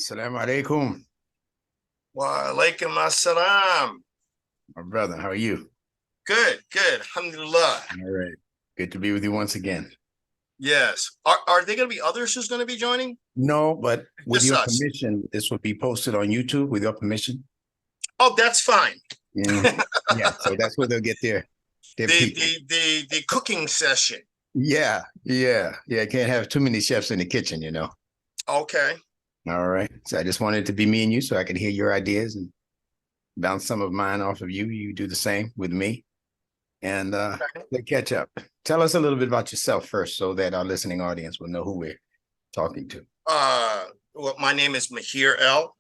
Salaam Alaykum, Wa alaikum assalam. my brother. How are you? Good, good. Alhamdulillah. All right. Good to be with you once again. Yes. Are there going to be others who's going to be joining? No, but with Just your us. permission, this will be posted on YouTube with your permission. Oh, that's fine. Yeah. Yeah. So that's where they'll get their The peak. the cooking session. Yeah. Yeah. Yeah. Can't have too many chefs in the kitchen. Okay. All right. So I just wanted it to be me and you so I could hear your ideas and bounce some of mine off of you. You do the same with me. And they catch up. Tell us a little bit about yourself first so that our listening audience will know who we're talking to. Well, my name is Mahir L,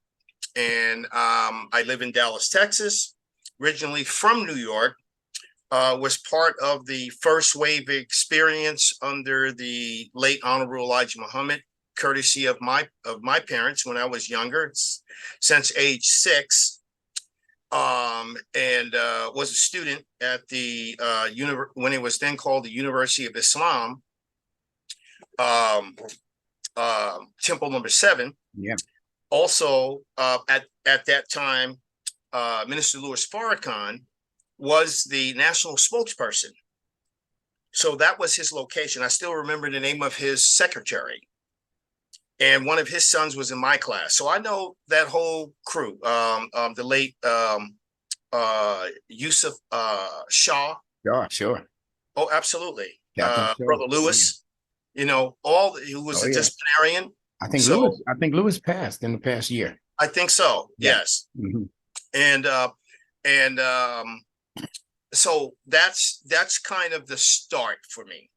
and I live in Dallas, Texas. Originally from New York. Was part of the first wave experience under the late Honorable Elijah Muhammad, courtesy of my parents when I was younger, since age 6, and was a student at the when it was then called the University of Islam, um, Temple number 7. Yeah. Also, at that time, Minister Louis Farrakhan was the national spokesperson. So that was his location. I still remember the name of his secretary. And one of his sons was in my class. So I know that whole crew, the late Yusuf Shah. Sure, sure. Oh, absolutely. Captain Shaw. Brother Lewis, who was Oh, a yeah. disciplinarian. I think So Lewis passed in the past year. I think so. Yeah. Yes. Mm-hmm. And so that's kind of the start for me.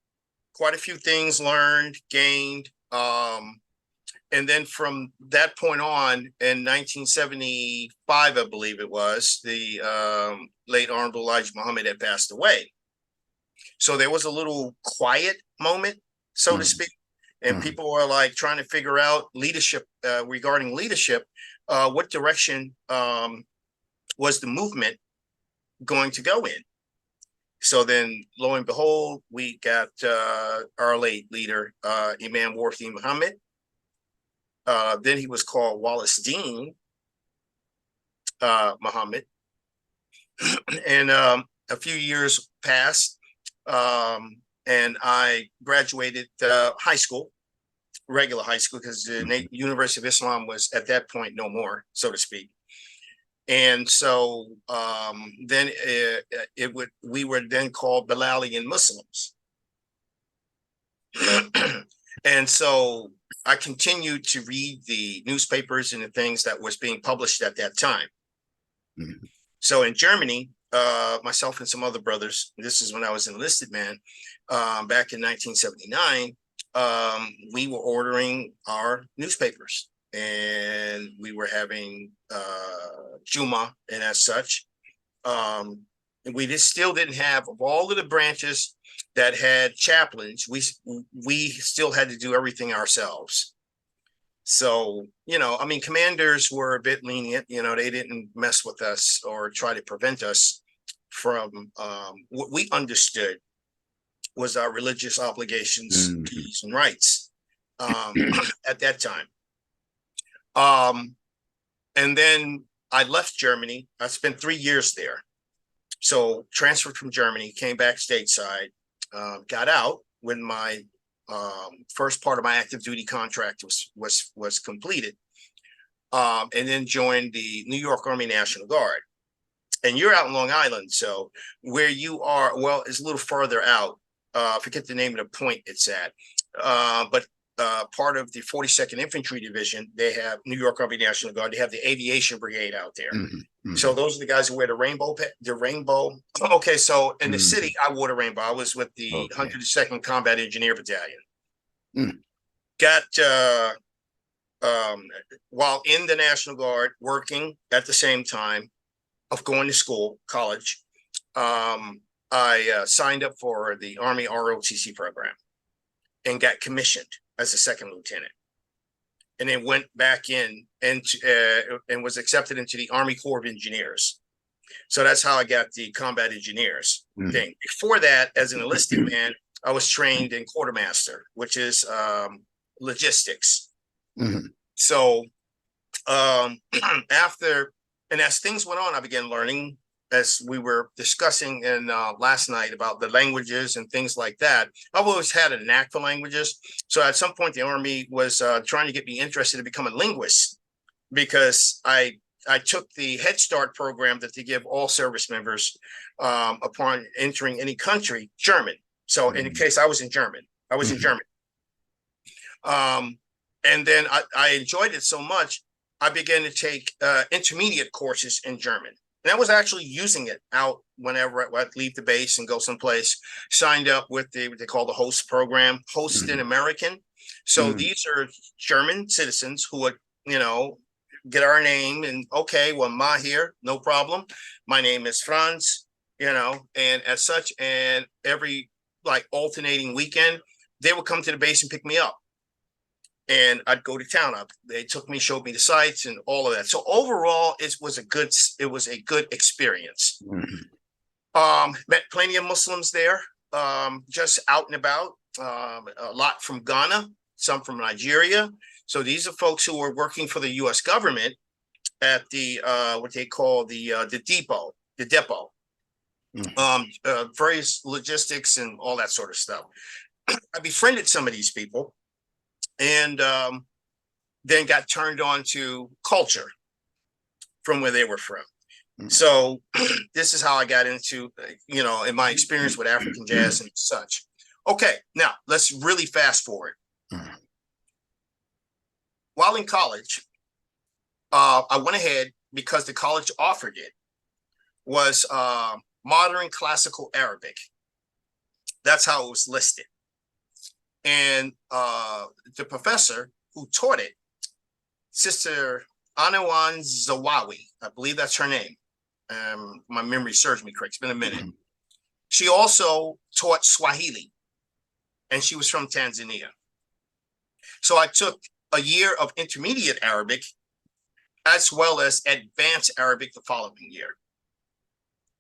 Quite a few things learned, gained, and then from that point on, in 1975, I believe it was, the late Honorable Elijah Muhammad had passed away. So there was a little quiet moment, so to speak, and people were like trying to figure out leadership, regarding leadership, what direction was the movement going to go in. So then, lo and behold, we got our late leader, Imam Warthi Muhammad. Then he was called Wallace Dean Muhammad. And a few years passed, and I graduated high school, regular high school, because the University of Islam was at that point no more, so to speak. And so then we were then called Bilalian Muslims. And so I continued to read the newspapers and the things that was being published at that time. So in Germany, myself and some other brothers, this is when I was an enlisted man, back in 1979, we were ordering our newspapers. And we were having Juma and as such. And we still didn't have, of all of the branches that had chaplains, we still had to do everything ourselves. So, commanders were a bit lenient. They didn't mess with us or try to prevent us from what we understood was our religious obligations, duties, and rights at that time. And then I left Germany. I spent 3 years there. So transferred from Germany, came back stateside, got out when my first part of my active duty contract was completed, and then joined the New York Army National Guard. And you're out in Long Island, so where you are, well, it's a little further out. I forget the name of the point it's at, but part of the 42nd Infantry Division, they have New York Army National Guard. They have the Aviation Brigade out there. So those are the guys who wear the rainbow. Okay, so in the city, I wore the rainbow. I was with the 102nd Combat Engineer Battalion. Got while in the National Guard, working at the same time of going to school, college. I signed up for the Army ROTC program and got commissioned as a second lieutenant, and then went back in and was accepted into the Army Corps of Engineers. So that's how I got the combat engineers thing. Before that, as an enlisted man, I was trained in quartermaster, which is logistics. So After, and as things went on, I began learning, as we were discussing in last night, about the languages and things like that. I've always had a knack for languages. So at some point, the Army was trying to get me interested in becoming a linguist, because I took the Head Start program that they give all service members upon entering any country, German. So in case I was in German. And then I enjoyed it so much, I began to take intermediate courses in German. And I was actually using it out whenever I'd leave the base and go someplace. Signed up with what they call the host program, Host in American. So these are German citizens who would, get our name and, okay, well, Mahir, no problem. My name is Franz, and as such, and every alternating weekend, they would come to the base and pick me up. And I'd go to town. They took me, showed me the sights and all of that. So overall, it was a good experience. Met plenty of Muslims there, just out and about. A lot from Ghana, some from Nigeria. So these are folks who were working for the U.S. government at the what they call the depot, various logistics and all that sort of stuff. I befriended some of these people, and then got turned on to culture from where they were from. So this is how I got into, in my experience with African jazz and such. Okay, now let's really fast forward. While in college, I went ahead, because the college offered it, was modern classical Arabic. That's how it was listed. And the professor who taught it, Sister Anawan Zawawi, I believe that's her name. My memory serves me correct. It's been a minute. She also taught Swahili, and she was from Tanzania. So I took a year of intermediate Arabic as well as advanced Arabic the following year.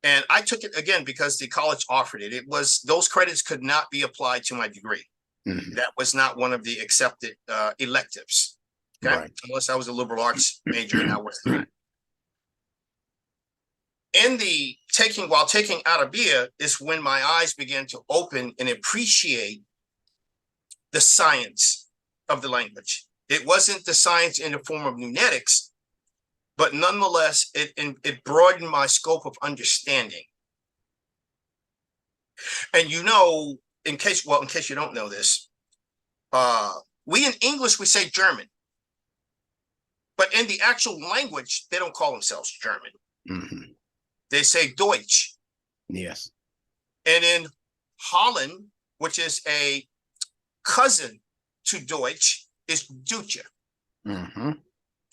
And I took it again because the college offered it. It was, those credits could not be applied to my degree. That was not one of the accepted electives. Okay. Right. Unless I was a liberal arts major, and I was not. While taking Arabiya is when my eyes began to open and appreciate the science of the language. It wasn't the science in the form of numetics, but nonetheless, it broadened my scope of understanding. And in case you don't know this, we in English, we say German, but in the actual language, they don't call themselves German. They say Deutsch. Yes. And in Holland, which is a cousin to Deutsch, is Duitje.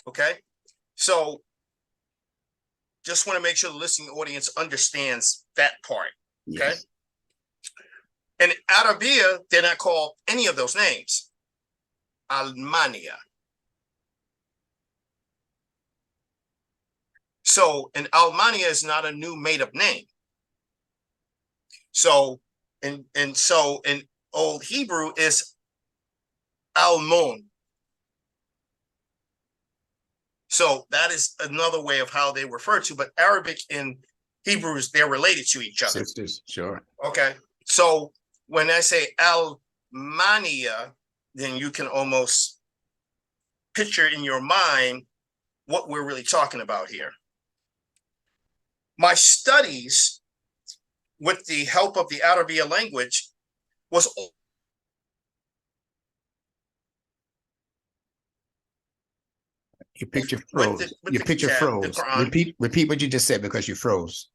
Okay. So just want to make sure the listening audience understands that part. Okay. Yes. And Arabiya, they're not called any of those names. Almania. So, and Almania is not a new made-up name. So, in Old Hebrew is Almon. So that is another way of how they refer to, but Arabic and Hebrews, they're related to each other. Sisters, sure. Okay. So when I say Almania, then you can almost picture in your mind what we're really talking about here. My studies with the help of the Arabiya language was your picture froze. Your picture froze. Repeat what you just said, because you froze.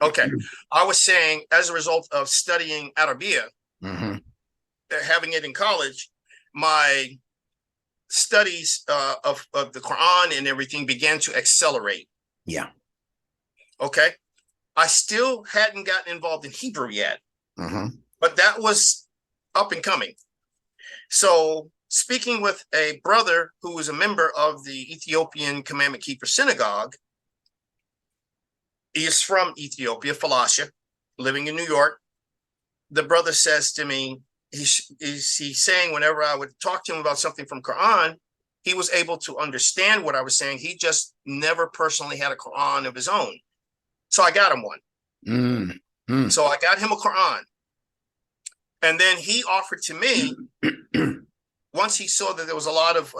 Okay. I was saying, as a result of studying Arabiya, having it in college, my studies of the Quran and everything began to accelerate. Yeah. Okay. I still hadn't gotten involved in Hebrew yet, but that was up and coming. So speaking with a brother who was a member of the Ethiopian Commandment Keeper Synagogue, he is from Ethiopia, Falasha, living in New York. The brother says to me, he's saying whenever I would talk to him about something from Quran, he was able to understand what I was saying. He just never personally had a Quran of his own. So I got him one. So I got him a Quran. And then he offered to me, once he saw that there was a lot of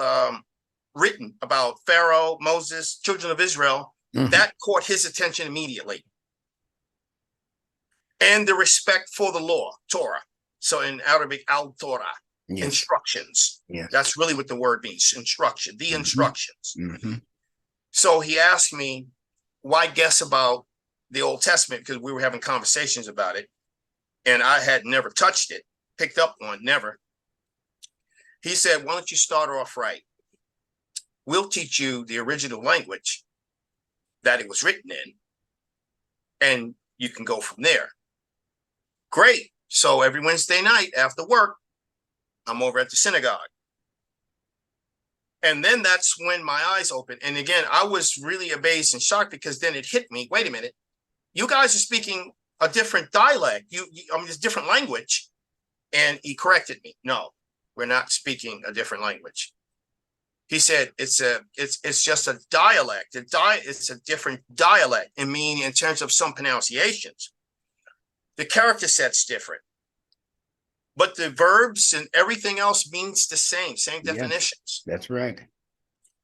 written about Pharaoh, Moses, children of Israel, that caught his attention immediately. And the respect for the law, Torah. So in Arabic, al-Torah, instructions. That's really what the word means, instruction, the instructions. So he asked me, why guess about the Old Testament? Because we were having conversations about it. And I had never touched it, picked up one, never. He said, why don't you start off right? We'll teach you the original language that it was written in, and you can go from there. Great. So every Wednesday night after work, I'm over at the synagogue. And then that's when my eyes opened. And again, I was really amazed and shocked, because then it hit me. Wait a minute. You guys are speaking a different dialect. I mean, it's different language. And he corrected me. No, we're not speaking a different language. He said, it's just a dialect. It's a different dialect. I mean, in terms of some pronunciations, the character set's different, but the verbs and everything else means the same definitions. That's right.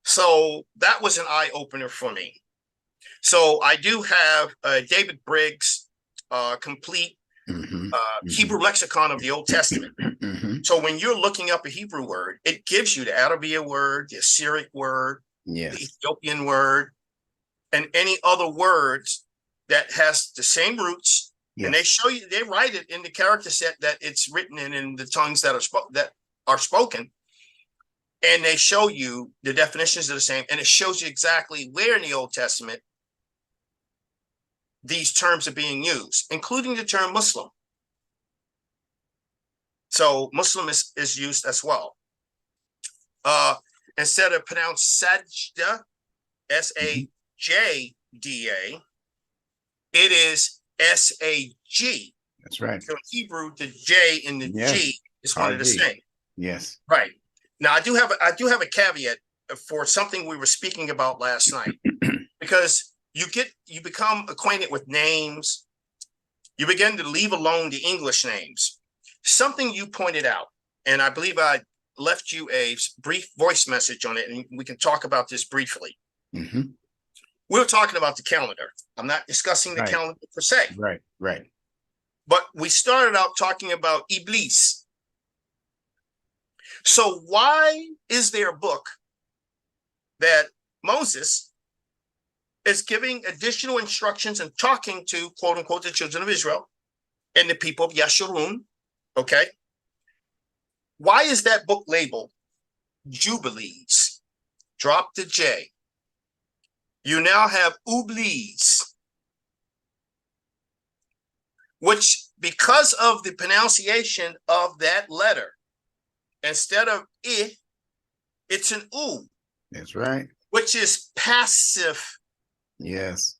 So that was an eye opener for me. So I do have David Briggs' complete Hebrew lexicon of the Old Testament. So when you're looking up a Hebrew word, it gives you the Arabic word, the Assyric word, the Ethiopian word, and any other words that has the same roots. And they show you, they write it in the character set that it's written in the tongues that are spoken. And they show you the definitions are the same. And it shows you exactly where in the Old Testament these terms are being used, including the term Muslim. So Muslim is used as well. Instead of pronounced Sajda, S-A-J-D-A, it is S-A-G. That's right. So in Hebrew, the J and the G is one of the same. Yes. Right. Now I do have a caveat for something we were speaking about last night, because you become acquainted with names. You begin to leave alone the English names. Something you pointed out, and I believe I left you a brief voice message on it, and we can talk about this briefly. We were talking about the calendar. I'm not discussing the calendar per se. Right. But we started out talking about Iblis. So why is there a book that Moses is giving additional instructions and talking to, quote unquote, the children of Israel and the people of Yashurun? Okay. Why is that book labeled Jubilees? Drop the J. You now have Ublis, which, because of the pronunciation of that letter, instead of I, it's an U. That's right. Which is passive. Yes.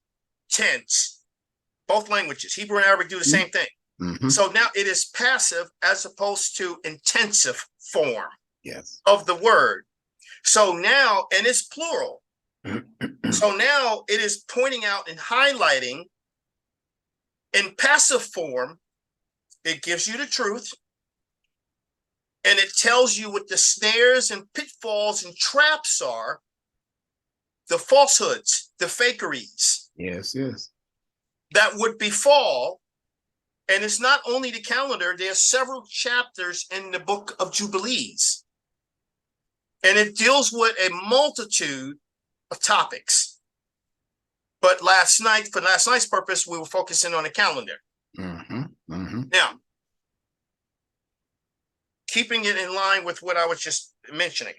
Tense. Both languages, Hebrew and Arabic, do the same thing. So now it is passive as opposed to intensive form of the word. So now, and it's plural. So now it is pointing out and highlighting in passive form. It gives you the truth. And it tells you what the snares and pitfalls and traps are, the falsehoods, the fakeries. Yes. That would befall. And it's not only the calendar, there's several chapters in the book of Jubilees. And it deals with a multitude of topics. But for last night's purpose, we were focusing on the calendar. Now, keeping it in line with what I was just mentioning,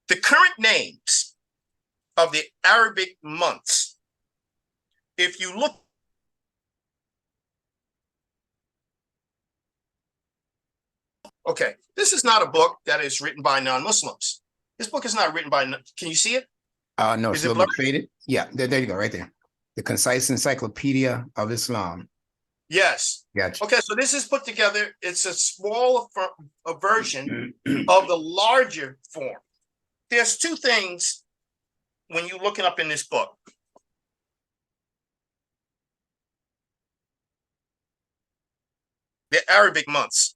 the current names of the Arabic months, if you look, okay, this is not a book that is written by non-Muslims. This book is not written by, can you see it? No, it's a little bit faded. Yeah, there you go, right there. The Concise Encyclopedia of Islam. Yes. Gotcha. Okay, so this is put together. It's a small a version of the larger form. There's two things when you're looking up in this book. The Arabic months.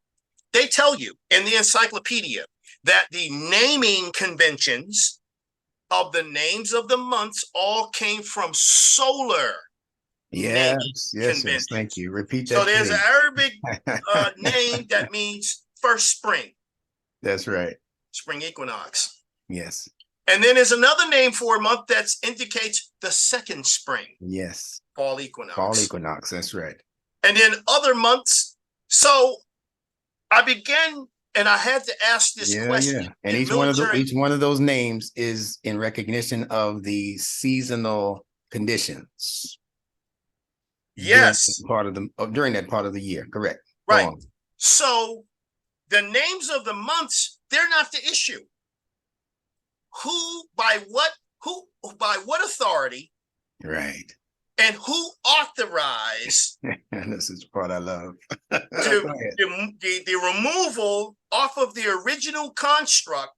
They tell you in the encyclopedia that the naming conventions of the names of the months all came from solar Yes, yes, yes. conventions. Thank you. Repeat So that, there's an Arabic please. name that means first spring, That's right. spring equinox. Yes. And then there's another name for a month that indicates the second spring, Yes. fall equinox. Fall equinox. That's right. And then other months. So I began, and I had to ask this question. Yeah. And in each one of those names is in recognition of the seasonal conditions. Yes. During that part of the year. Correct. Right. So the names of the months, they're not the issue. Who, by what authority? Right. And who authorized this is the part I love. the removal off of the original construct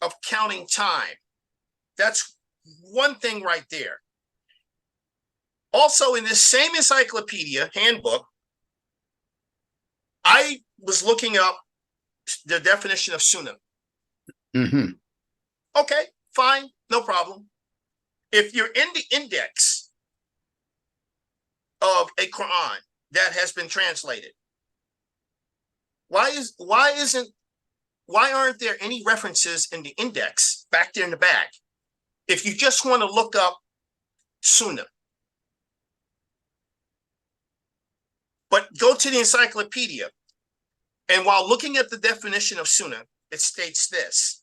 of counting time? That's one thing right there. Also, in this same encyclopedia handbook, I was looking up the definition of sunnah. Mm-hmm. Okay, fine, no problem. If you're in the index of a Quran that has been translated, why aren't there any references in the index back there in the back if you just want to look up sunnah? But go to the encyclopedia, and while looking at the definition of sunnah, it states this.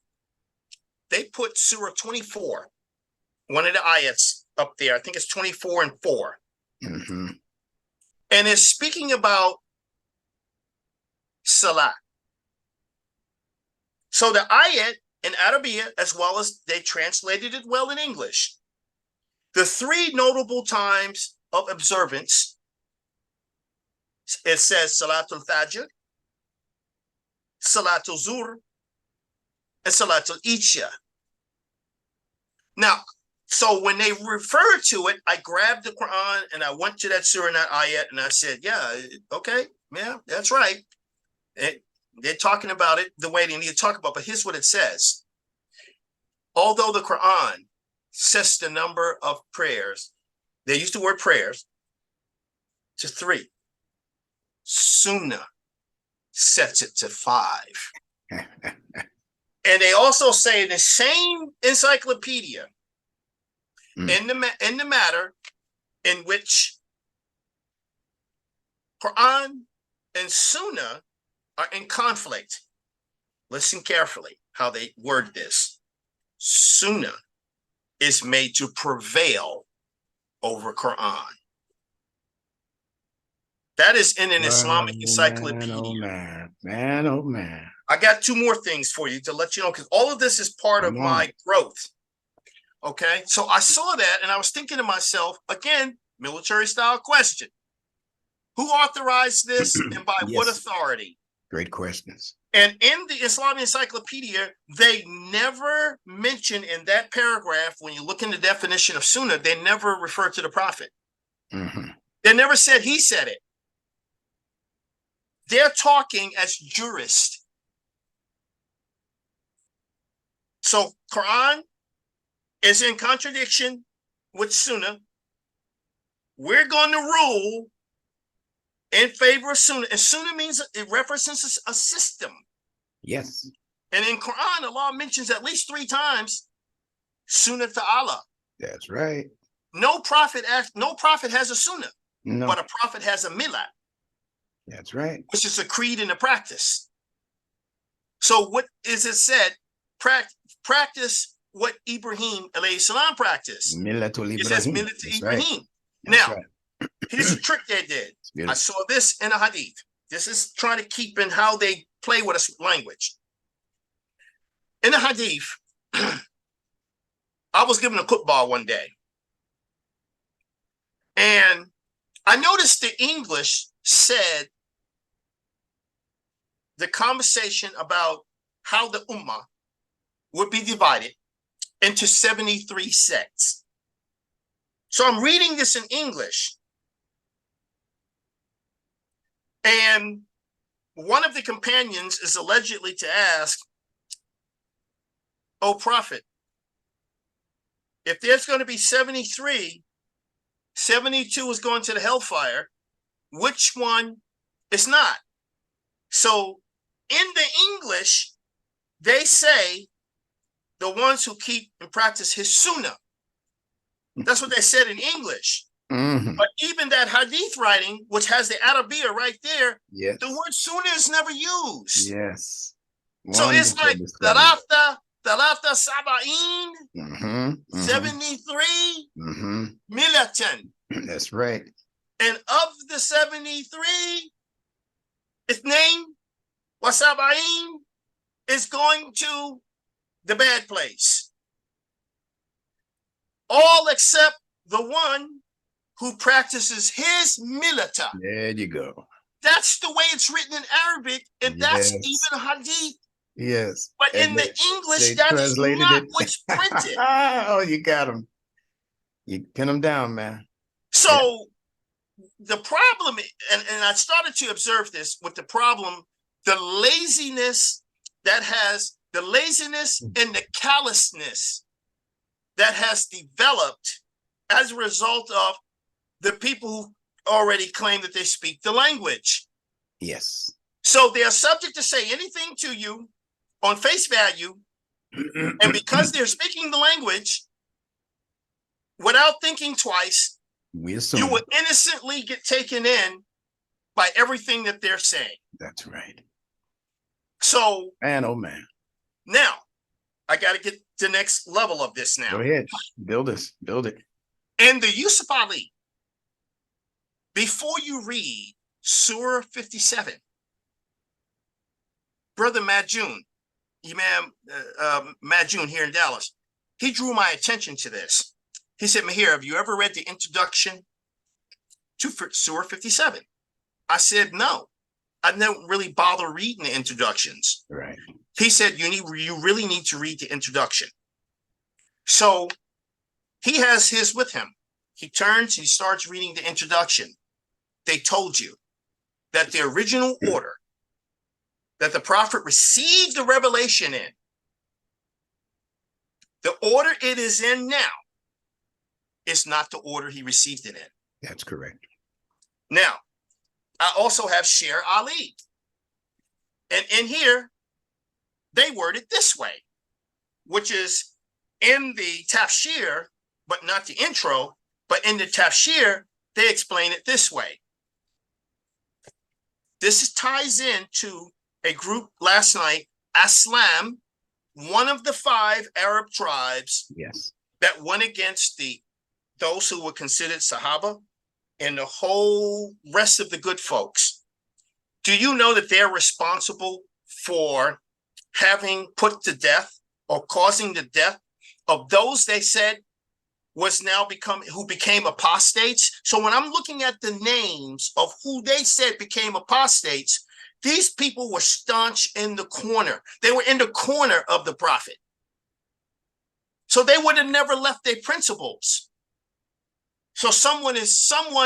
They put Surah 24, one of the ayats up there. I think it's 24 and 4. Mm-hmm. And it's speaking about salah. So the ayat in Arabic, as well as they translated it well in English, the three notable times of observance, it says Salatul Fajr, Salatul Zuhr, and Salatul Isha. Now, so when they refer to it, I grabbed the Quran and I went to that surah and that ayat and I said, yeah, okay, yeah, that's right. They're talking about it the way they need to talk about, but here's what it says. Although the Quran sets the number of prayers, they use the word prayers, to 3. Sunnah sets it to 5. And they also say in the same encyclopedia, in the matter in which Quran and Sunnah are in conflict. Listen carefully how they word this. Sunnah is made to prevail over Quran. That is in an Islamic encyclopedia. Man, oh man. I got 2 more things for you to let you know, because all of this is part of my growth. Okay, so I saw that and I was thinking to myself, again, military style question. Who authorized this and by what authority? Great questions. And in the Islamic encyclopedia, they never mention in that paragraph, when you look in the definition of sunnah, they never refer to the prophet. Mm-hmm. They never said he said it. They're talking as jurists. So Quran is in contradiction with Sunnah. We're going to rule in favor of Sunnah. And Sunnah means it references a system. Yes. And in Quran, Allah mentions at least 3 times Sunnah to Allah. That's right. No prophet has a Sunnah, no. But a prophet has a millah. That's right. Which is a creed and a practice. So what is it said? Practice what Ibrahim alayhi salam practiced. It says millat to Ibrahim. Right. Now, here's a trick they did. I saw this in a hadith. This is trying to keep in how they play with a language. In a hadith, I was given a football one day. And I noticed the English said the conversation about how the Ummah would be divided into 73 sects. So I'm reading this in English. And one of the companions is allegedly to ask, "O Prophet, if there's going to be 73, 72 is going to the hellfire, which one is not?" So in the English, they say the ones who keep and practice his sunnah. That's what they said in English. Mm-hmm. But even that hadith writing, which has the Arabiya right there, Yes. the word sunnah is never used. Yes. So it's like Thalatha Saba'in, mm-hmm. 73 Mm-hmm. Milatan. That's right. And of the 73, its name, Wasaba'in, is going to the bad place. All except the one who practices his milata. There you go. That's the way it's written in Arabic, and that's even hadith. Yes. But and in the English, that is not what's printed. Oh, you got them. You pin them down, man. So the problem, and I started to observe this with the problem, the laziness and the callousness that has developed as a result of the people who already claim that they speak the language. Yes. So they are subject to say anything to you on face value, and because they're speaking the language without thinking twice, you will innocently get taken in by everything that they're saying. That's right. So, man, oh man. Now, I got to get to the next level of this now. Go ahead. Build this. Build it. And the Yusuf Ali, before you read Surah 57, Brother Majun, Imam Majun here in Dallas, he drew my attention to this. He said, "Mahir, have you ever read the introduction to Surah 57? I said, "No, I don't really bother reading the introductions." Right. He said, you really need to read the introduction. So he has his with him. He turns, he starts reading the introduction. They told you that the original order that the prophet received the revelation in, the order it is in now, is not the order he received it in. That's correct. Now, I also have Sher Ali. And in here, they word it this way, which is in the tafsir, but not the intro, but in the tafsir, they explain it this way. This ties into a group last night, Aslam, one of the 5 Arab tribes that went against those who were considered Sahaba and the whole rest of the good folks. Do you know that they're responsible for having put to death or causing the death of those they said who became apostates? So when I'm looking at the names of who they said became apostates, these people were staunch in the corner. They were in the corner of the prophet. So they would have never left their principles. So someone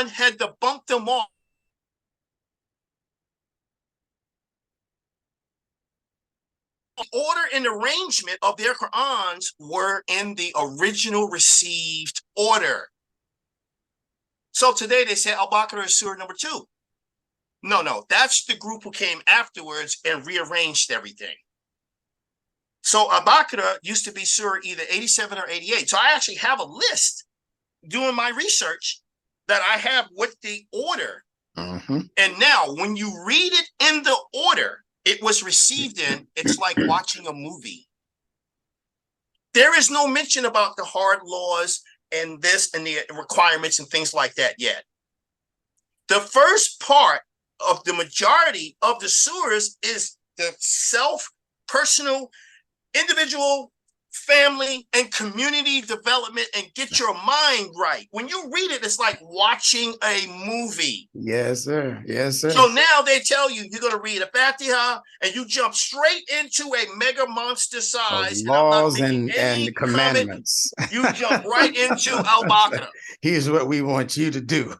had to bump them off. The order and arrangement of their Qur'ans were in the original received order. So today they say Al-Baqarah is surah number 2. No, that's the group who came afterwards and rearranged everything. So Al-Baqarah used to be surah either 87 or 88. So I actually have a list doing my research that I have with the order. And now when you read it in the order it was received in, it's like watching a movie. There is no mention about the hard laws and this and the requirements and things like that yet. The first part of the majority of the surahs is the personal, individual family, and community development and get your mind right. When you read it, it's like watching a movie. Yes, sir. Yes, sir. So now they tell you you're going to read a Fatiha and you jump straight into a mega monster size. Laws and commandments. You jump right into Al-Baqarah. Here's what we want you to do.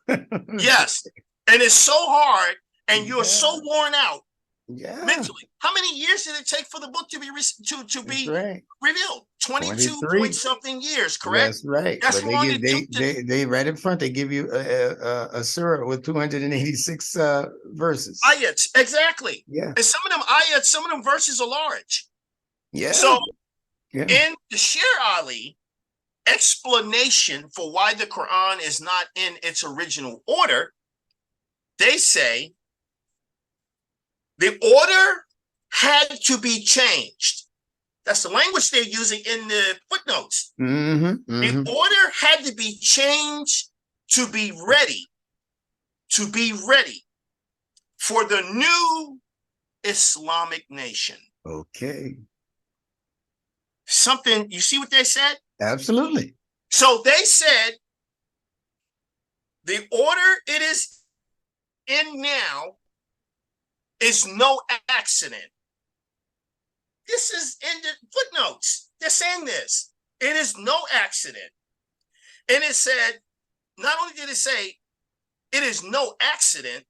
Yes. And it's so hard and you're so worn out mentally. How many years did it take for the book to be revealed? 22 point something years, correct? That's right. That's but they right in front, they give you a surah with 286 verses. Ayats, exactly. Yeah. And some of them ayats, some of them verses are large. Yeah. So in the Sher Ali explanation for why the Quran is not in its original order, they say the order had to be changed. That's the language they're using in the footnotes. The order had to be changed to be ready for the new Islamic nation. Okay. Something, you see what they said? Absolutely. So they said the order it is in now is no accident. This is in the footnotes. They're saying this. It is no accident. And it said, not only did it say it is no accident,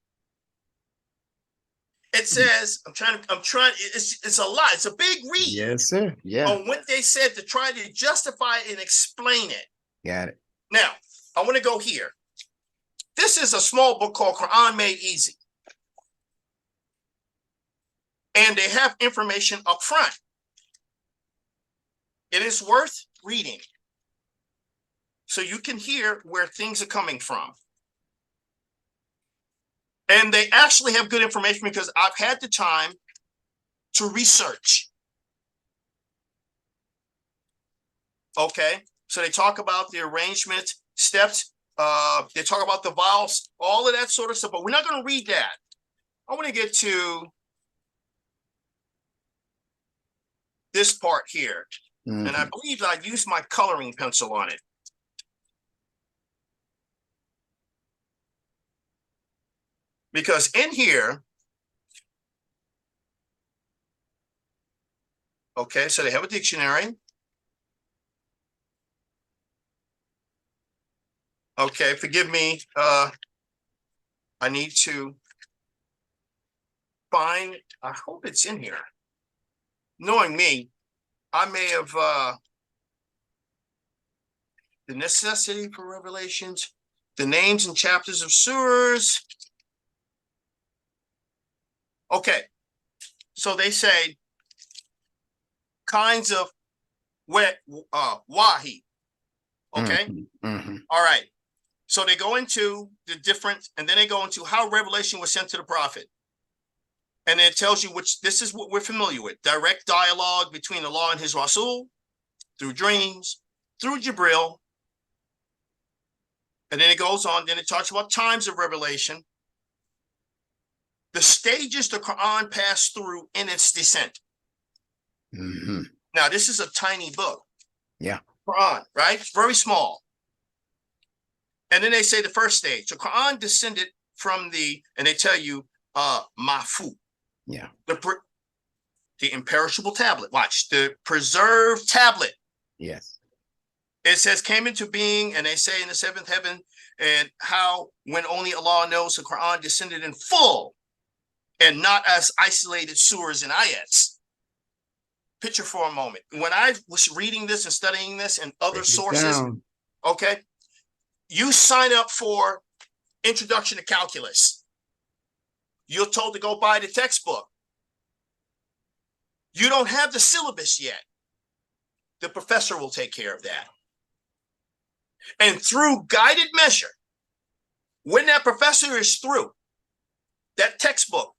it says, it's a lot. It's a big read. Yes, sir. Yeah. On what they said to try to justify and explain it. Got it. Now, I want to go here. This is a small book called Quran Made Easy. And they have information up front. It is worth reading so you can hear where things are coming from. And they actually have good information because I've had the time to research. Okay, so they talk about the arrangement steps. They talk about the vowels, all of that sort of stuff, but we're not going to read that. I want to get to this part here. And I believe I used my coloring pencil on it. Because in here, okay, so they have a dictionary. Okay, forgive me. I need to find, I hope it's in here. Knowing me, I may have the necessity for revelations, the names and chapters of surahs. Okay, so they say kinds of wahi. Okay, all right. So they go into the different, and then they go into how revelation was sent to the prophet. And it tells you which, this is what we're familiar with. Direct dialogue between Allah and his Rasul, through dreams, through Jibril. And then it goes on, then it talks about times of revelation. The stages the Quran passed through in its descent. Now, this is a tiny book. Yeah. Quran, right? Very small. And then they say the first stage. The Quran descended from and they tell you, Mahfu. Yeah. The imperishable tablet. Watch, the preserved tablet. Yes. It says came into being, and they say in the seventh heaven, and how when only Allah knows the Quran descended in full and not as isolated surahs and ayats. Picture for a moment. When I was reading this and studying this and other sources, okay, you sign up for Introduction to Calculus. You're told to go buy the textbook. You don't have the syllabus yet. The professor will take care of that. And through guided measure, when that professor is through, that textbook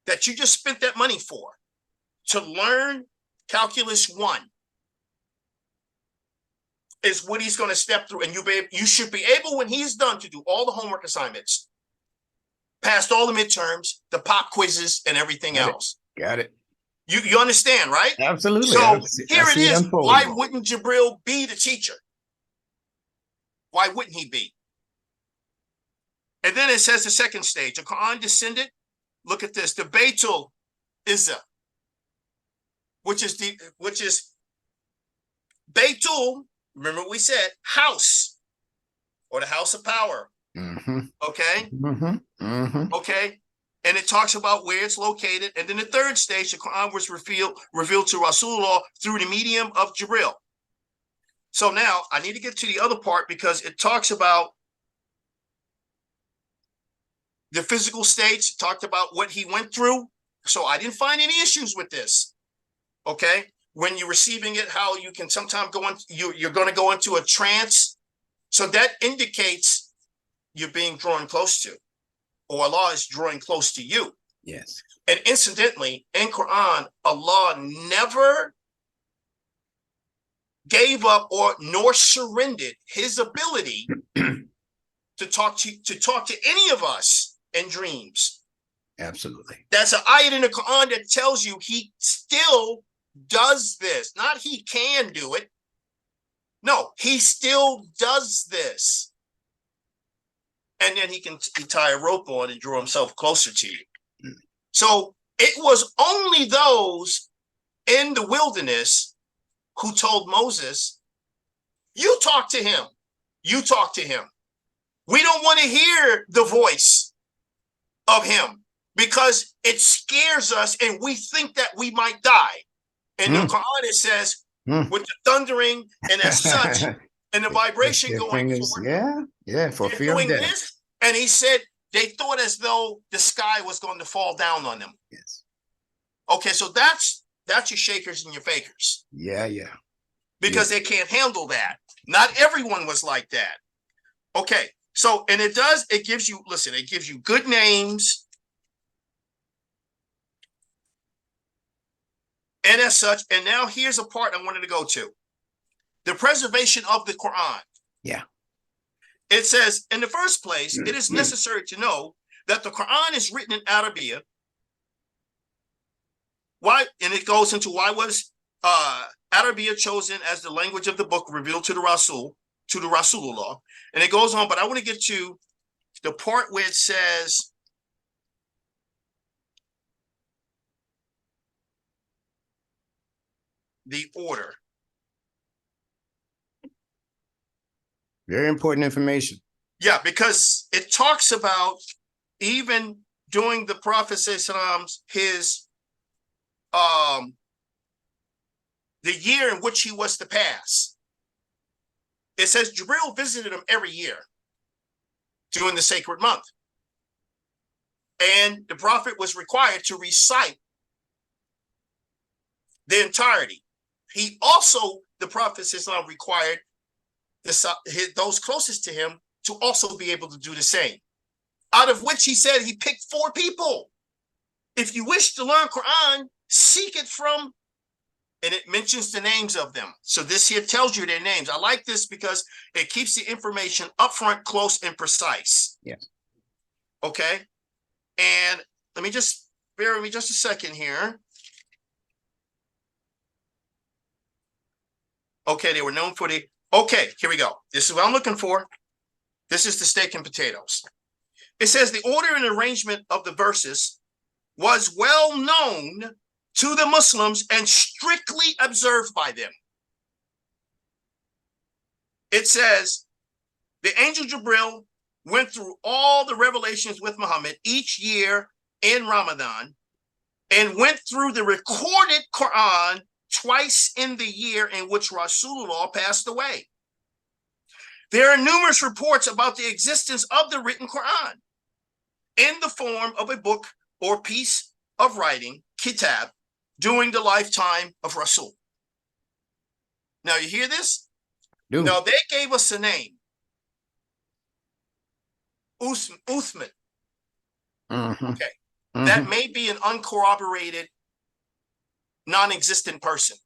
that you just spent that money for to learn Calculus 1 is what he's going to step through. And you should be able, when he's done, to do all the homework assignments, passed all the midterms, the pop quizzes, and everything else. Got it. You understand, right? Absolutely. So I here it see it is. unfolding. Why wouldn't Jibril be the teacher? Why wouldn't he be? And then it says the second stage, the Quran descended. Look at this, the Baitul Izzah, which is Baitul, remember we said house, or the house of power. Okay. Okay. And it talks about where it's located. And then the third stage, the Quran was revealed to Rasulullah through the medium of Jibril. So now I need to get to the other part, because it talks about the physical states, talked about what he went through. So I didn't find any issues with this. Okay. When you're receiving it, how you can sometimes go into, you're going to go into a trance. So that indicates you're being drawn close to, or Allah is drawing close to you. Yes. And incidentally, in Quran, Allah never gave up or nor surrendered his ability to talk to any of us in dreams. Absolutely. That's an ayat in the Quran that tells you he still does this. Not he can do it. No, he still does this. And then he can tie a rope on and draw himself closer to you. So it was only those in the wilderness who told Moses, you talk to him. You talk to him. We don't want to hear the voice of him, because it scares us and we think that we might die. And the Quran, it says, with the thundering and as such, and the vibration going forward. Yeah, for fear of death. This, and he said they thought as though the sky was going to fall down on them. Yes. Okay, so that's your shakers and your fakers. Yeah. Because they can't handle that. Not everyone was like that. Okay, so, and it gives you, listen, it gives you good names. And as such, and now here's a part I wanted to go to. The preservation of the Quran. Yeah. It says, in the first place, it is necessary to know that the Quran is written in Arabic. Why? And it goes into why was Arabic chosen as the language of the book revealed to the Rasulullah. And it goes on, but I want to get to the part where it says, the order. Very important information. Yeah, because it talks about even during the Prophet his the year in which he was to pass. It says Jibril visited him every year during the sacred month. And the Prophet was required to recite the entirety. He also, the Prophet required those closest to him to also be able to do the same. Out of which he said he picked 4 people. If you wish to learn Quran, seek it from, and it mentions the names of them. So this here tells you their names. I like this because it keeps the information upfront, close, and precise. Yeah. Okay. And let me just bear with me just a second here. Okay, they were known for the, okay, here we go. This is what I'm looking for. This is the steak and potatoes. It says the order and arrangement of the verses was well known to the Muslims and strictly observed by them. It says the angel Jibril went through all the revelations with Muhammad each year in Ramadan and went through the recorded Quran twice in the year in which Rasulullah passed away. There are numerous reports about the existence of the written Quran in the form of a book or piece of writing, kitab, during the lifetime of Rasul. Now you hear this? Dude. Now they gave us a name, Uthman. Okay, that may be an uncorroborated, non-existent person.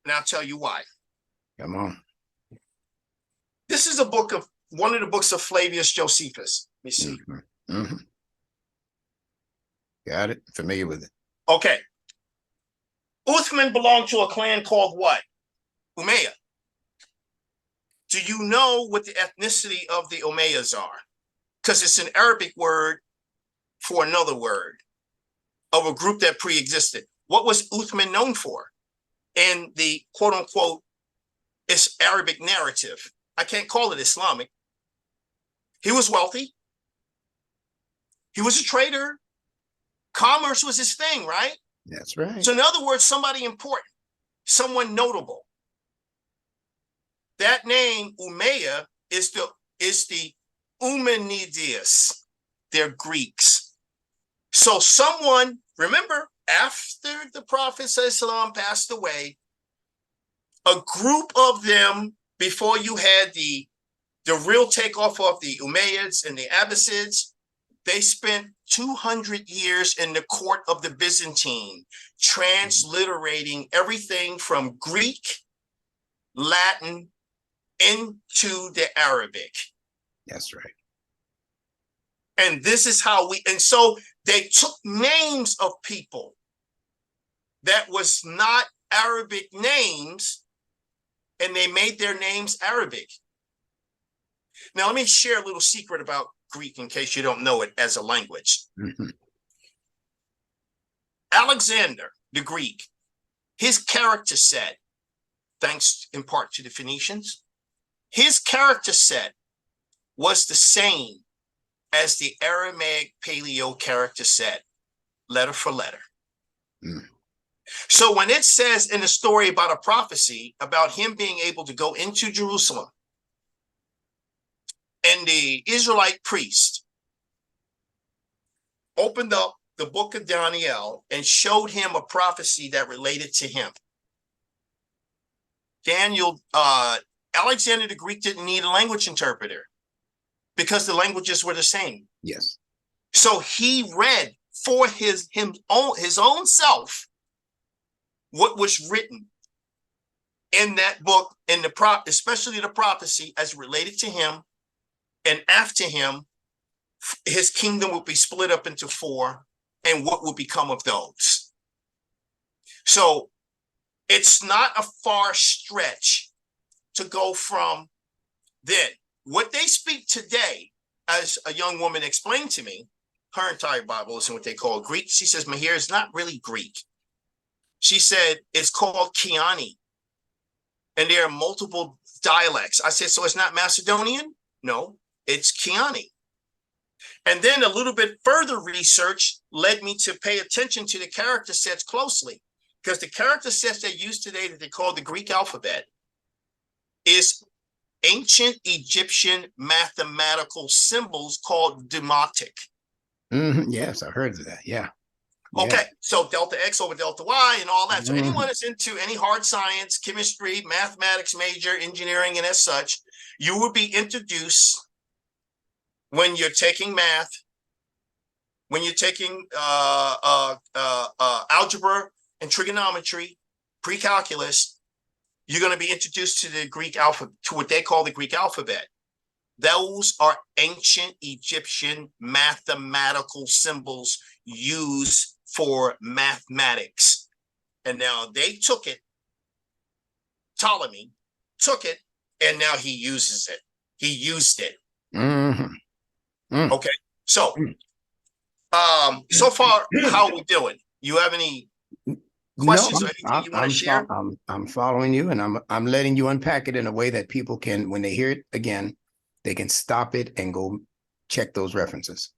And I'll tell you why. Come on. This is a book of one of the books of Flavius Josephus. Let me see. Got it. Familiar with it. Okay. Uthman belonged to a clan called what? Umayyah. Do you know what the ethnicity of the Umayyads are? Because it's an Arabic word for another word of a group that pre-existed. What was Uthman known for in the quote unquote Arabic narrative? I can't call it Islamic. He was wealthy. He was a trader. Commerce was his thing, right? That's right. So in other words, somebody important, someone notable. That name Umayyah is the Umanidius. They're Greeks. So someone, remember, after the Prophet ﷺ passed away, a group of them, before you had the real takeoff of the Umayyads and the Abbasids, they spent 200 years in the court of the Byzantine, transliterating everything from Greek, Latin, into the Arabic. That's right. And this is how and so they took names of people that was not Arabic names, and they made their names Arabic. Now, let me share a little secret about Greek in case you don't know it as a language. Mm-hmm. Alexander, the Greek, his character set, thanks in part to the Phoenicians, his character set was the same as the Aramaic Paleo character set, letter for letter. Mm. So when it says in the story about a prophecy about him being able to go into Jerusalem, and the Israelite priest opened up the book of Daniel and showed him a prophecy that related to him. Alexander the Greek didn't need a language interpreter because the languages were the same. Yes. So he read for his own self what was written in that book, especially the prophecy as related to him. And after him, his kingdom would be split up into 4, and what would become of those. So it's not a far stretch to go from then. What they speak today, as a young woman explained to me, her entire Bible is in what they call Greek. She says, Mahir, is not really Greek. She said, it's called Kiani. And there are multiple dialects. I said, so it's not Macedonian? No, it's Kiani. And then a little bit further research led me to pay attention to the character sets closely, because the character sets they use today that they call the Greek alphabet is ancient Egyptian mathematical symbols called demotic. Mm-hmm. Yes, I heard of that. Yeah. Okay, yeah. so delta X over delta Y and all that. So Mm-hmm. anyone that's into any hard science, chemistry, mathematics major, engineering, and as such, you will be introduced when you're taking math, when you're taking algebra and trigonometry, pre-calculus, you're going to be introduced to the Greek alphabet, to what they call the Greek alphabet. Those are ancient Egyptian mathematical symbols used for mathematics. And now they took it, Ptolemy took it, and now he uses it. He used it. Mm-hmm. Mm-hmm. Okay, so so far, how are we doing? You have any questions or anything you want to share? I'm following you, and I'm letting you unpack it in a way that people can, when they hear it again, they can stop it and go check those references.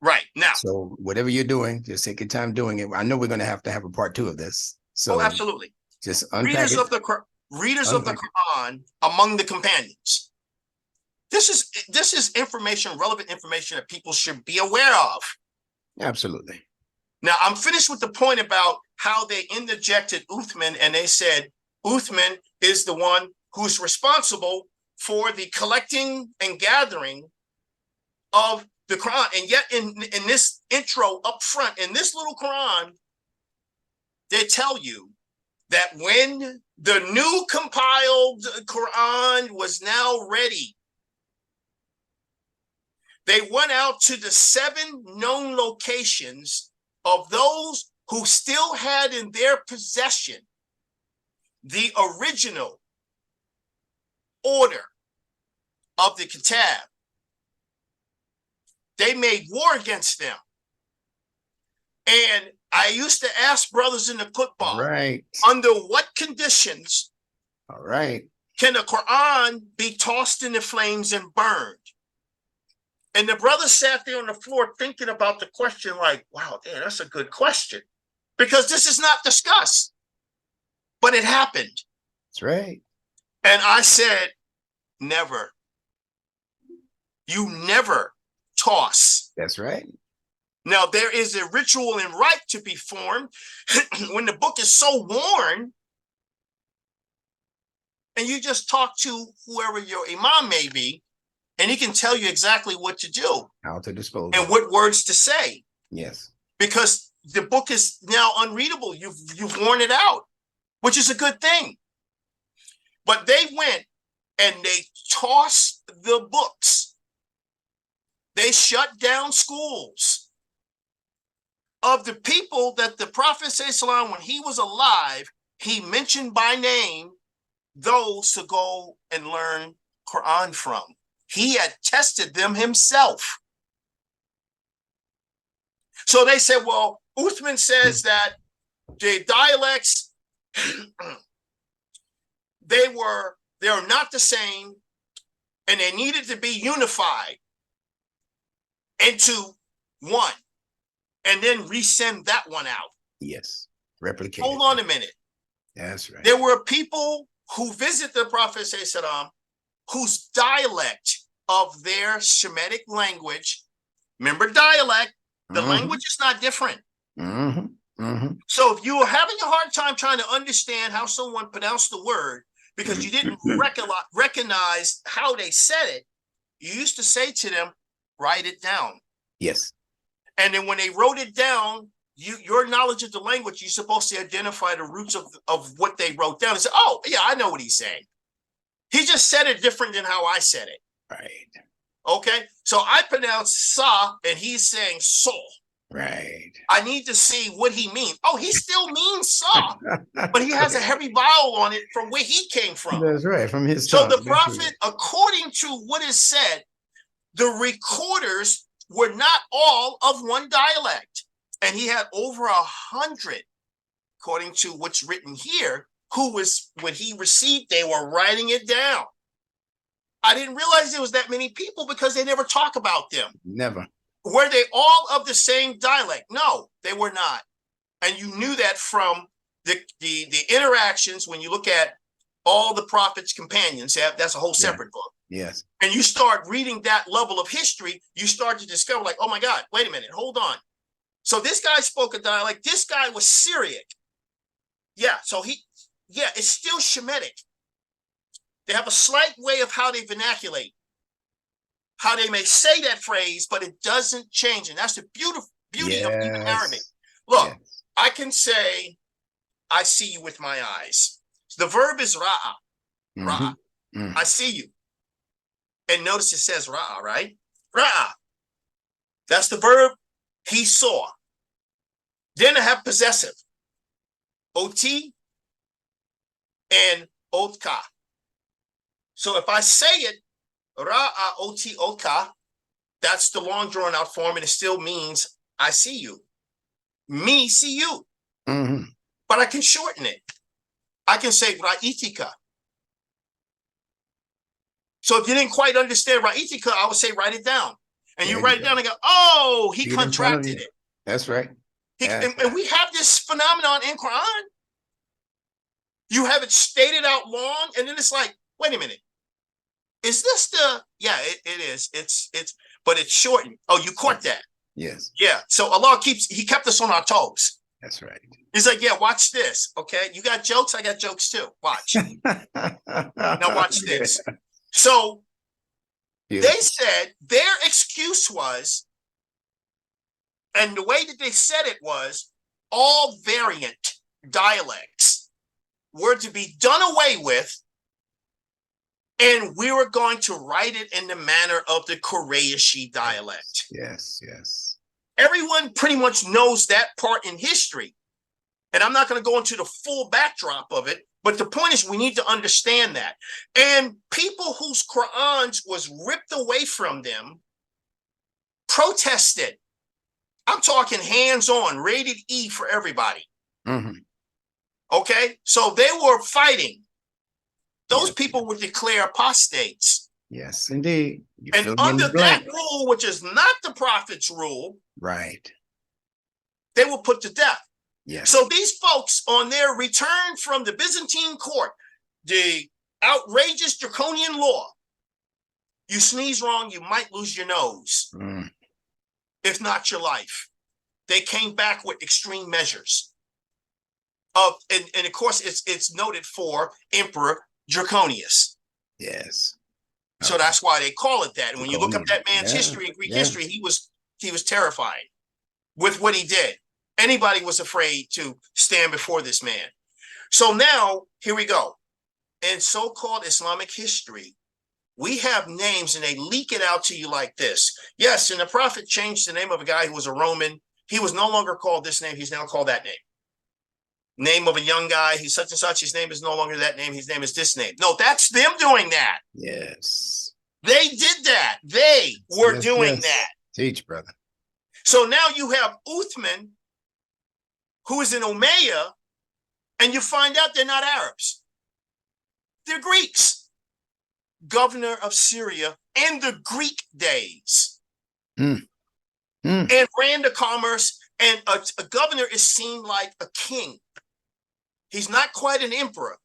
Right now. So whatever you're doing, just take your time doing it. I know we're going to have a part 2 of this. So absolutely. Just unpack readers it. of the Quran among the companions. This is information, relevant information that people should be aware of. Absolutely. Now, I'm finished with the point about how they interjected Uthman, and they said Uthman is the one who's responsible for the collecting and gathering of the Quran. And yet in this intro up front, in this little Quran, they tell you that when the new compiled Quran was now ready, they went out to the 7 known locations of those who still had in their possession the original order of the Kitab, they made war against them. And I used to ask brothers in the football, Right. under what conditions All right. can the Quran be tossed in the flames and burned? And the brother sat there on the floor thinking about the question like, wow, damn, that's a good question. Because this is not discussed. But it happened. That's right. And I said, never. You never toss. That's right. Now, there is a ritual and rite to be formed when the book is so worn, and you just talk to whoever your imam may be, and he can tell you exactly what to do. How to dispose and what words to say. Yes. Because the book is now unreadable. You've worn it out, which is a good thing. But they went and they tossed the books. They shut down schools of the people that the Prophet ﷺ, when he was alive, he mentioned by name those to go and learn Quran from. He had tested them himself. So they said, well, Uthman says that the dialects, they're not the same, and they needed to be unified into one, and then resend that one out. Yes. Replicate. Hold on a minute. That's right. There were people who visit the Prophet ﷺ whose dialect of their Shemitic language, remember dialect, the language is not different. So if you are having a hard time trying to understand how someone pronounced the word because you didn't recognize how they said it, you used to say to them, write it down. Yes. And then when they wrote it down, your knowledge of the language, you're supposed to identify the roots of what they wrote down and say, oh, yeah, I know what he's saying. He just said it different than how I said it. Right. Okay. So I pronounce sa and he's saying so. Right. I need to see what he means. Oh, he still means sa, but he has a heavy vowel on it from where he came from. That's right. From his So tongue. the Prophet, according to what is said, the recorders were not all of one dialect. And he had over 100, according to what's written here, who was, when he received, they were writing it down. I didn't realize there was that many people because they never talk about them. Never. Were they all of the same dialect? No, they were not. And you knew that from the interactions when you look at all the Prophet's companions. That's a whole separate book. Yes. And you start reading that level of history, you start to discover like, oh my God, wait a minute, hold on. So this guy spoke a dialect. This guy was Syriac. Yeah, so it's still Shemitic. They have a slight way of how they vernaculate, how they may say that phrase, but it doesn't change. And that's the beauty of even Arabic. Look, I can say, I see you with my eyes. The verb is ra'a. Ra'a. I see you. And notice it says ra'a, right? Ra'a. That's the verb. He saw. Then I have possessive. Ot and otka. So if I say it, ra'a oti otka, that's the long drawn out form, and it still means I see you. Me see you. But I can shorten it. I can say ra'itika. So if you didn't quite understand ra'itika, I would say write it down. And you write it down and go, oh, he contracted it. That's right. And we have this phenomenon in Quran. You have it stated out long, and then it's like, wait a minute. Is this the, it is. But it's shortened. Oh, you caught that. Yes. Yeah. So Allah he kept us on our toes. That's right. He's like, yeah, watch this. Okay. You got jokes. I got jokes too. Watch. Now watch this. So they said their excuse was, and the way that they said it was, all variant dialects were to be done away with, and we were going to write it in the manner of the Qurayshi dialect. Yes, yes. Everyone pretty much knows that part in history. And I'm not going to go into the full backdrop of it, but the point is we need to understand that. And people whose Qur'ans was ripped away from them protested. I'm talking hands-on, rated E for everybody. Mm-hmm. Okay? So they were fighting. Those people would declare apostates. Yes, indeed. You and under that rule, which is not the prophet's rule, right, they were put to death. yes. So these folks, on their return from the Byzantine court, the outrageous draconian law, you sneeze wrong, you might lose your nose, if not your life. They came back with extreme measures. And of course, it's noted for Emperor Draconius. Yes. So that's why they call it that. And when you look up that man's history in Greek history, he was terrified with what he did. Anybody was afraid to stand before this man. So now, here we go. In so-called Islamic history, we have names and they leak it out to you like this. Yes, and the prophet changed the name of a guy who was a Roman. He was no longer called this name. He's now called that name. Name of a young guy, he's such and such. His name is no longer that name. His name is this name. No, that's them doing that. Yes. They did that. They were doing that. Teach, brother. So now you have Uthman, who is an Umayyah, and you find out they're not Arabs. They're Greeks. Governor of Syria in the Greek days. And ran the commerce, and a governor is seen like a king. He's not quite an emperor,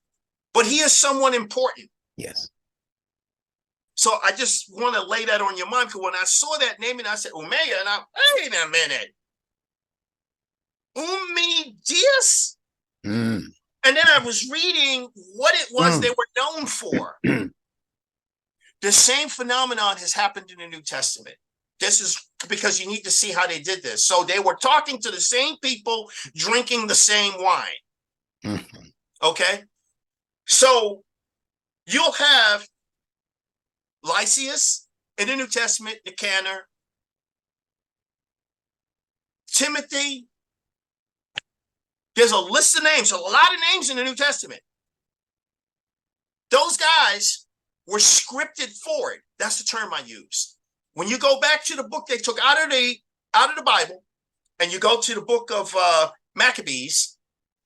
but he is someone important. Yes. So I just want to lay that on your mind, because when I saw that name and I said Umayyah, and I, wait a minute. Umayyads? And then I was reading what it was they were known for. The same phenomenon has happened in the New Testament. This is because you need to see how they did this. So they were talking to the same people, drinking the same wine. Okay? So you'll have Lysias in the New Testament, Nicanor, Timothy. There's a list of names, a lot of names in the New Testament. Those guys were scripted for it. That's the term I use. When you go back to the book they took out of the Bible, and you go to the book of Maccabees,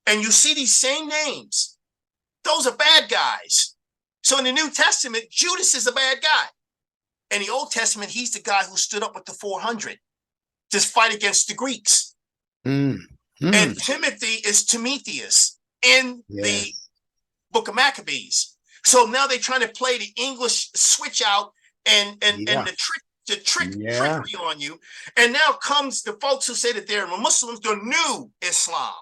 and you see these same names, those are bad guys. So in the New Testament, Judas is a bad guy. In the Old Testament, he's the guy who stood up with the 400 to fight against the Greeks. And Timothy is Timotheus in the book of Maccabees. So now they're trying to play the English switch out and the trickery on you. And now comes the folks who say that they're Muslims, the new Islam.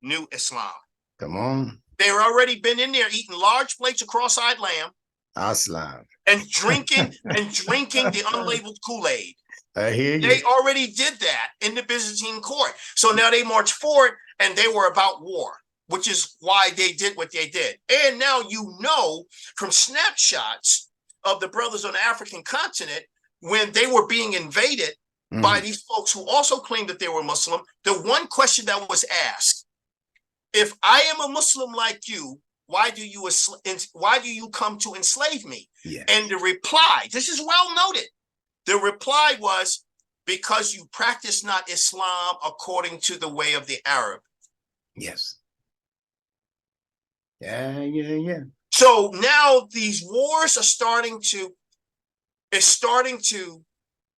New Islam. Come on. They've already been in there eating large plates of cross-eyed lamb. Aslam. And drinking the unlabeled Kool-Aid. I hear you. They already did that in the Byzantine court. So now they marched forward and they were about war, which is why they did what they did. And now you know from snapshots of the brothers on the African continent, when they were being invaded by these folks who also claimed that they were Muslim, the one question that was asked, if I am a Muslim like you, why do you come to enslave me? Yes. And the reply, this is well noted. The reply was, because you practice not Islam according to the way of the Arab. Yes. Yeah. So now these wars are starting to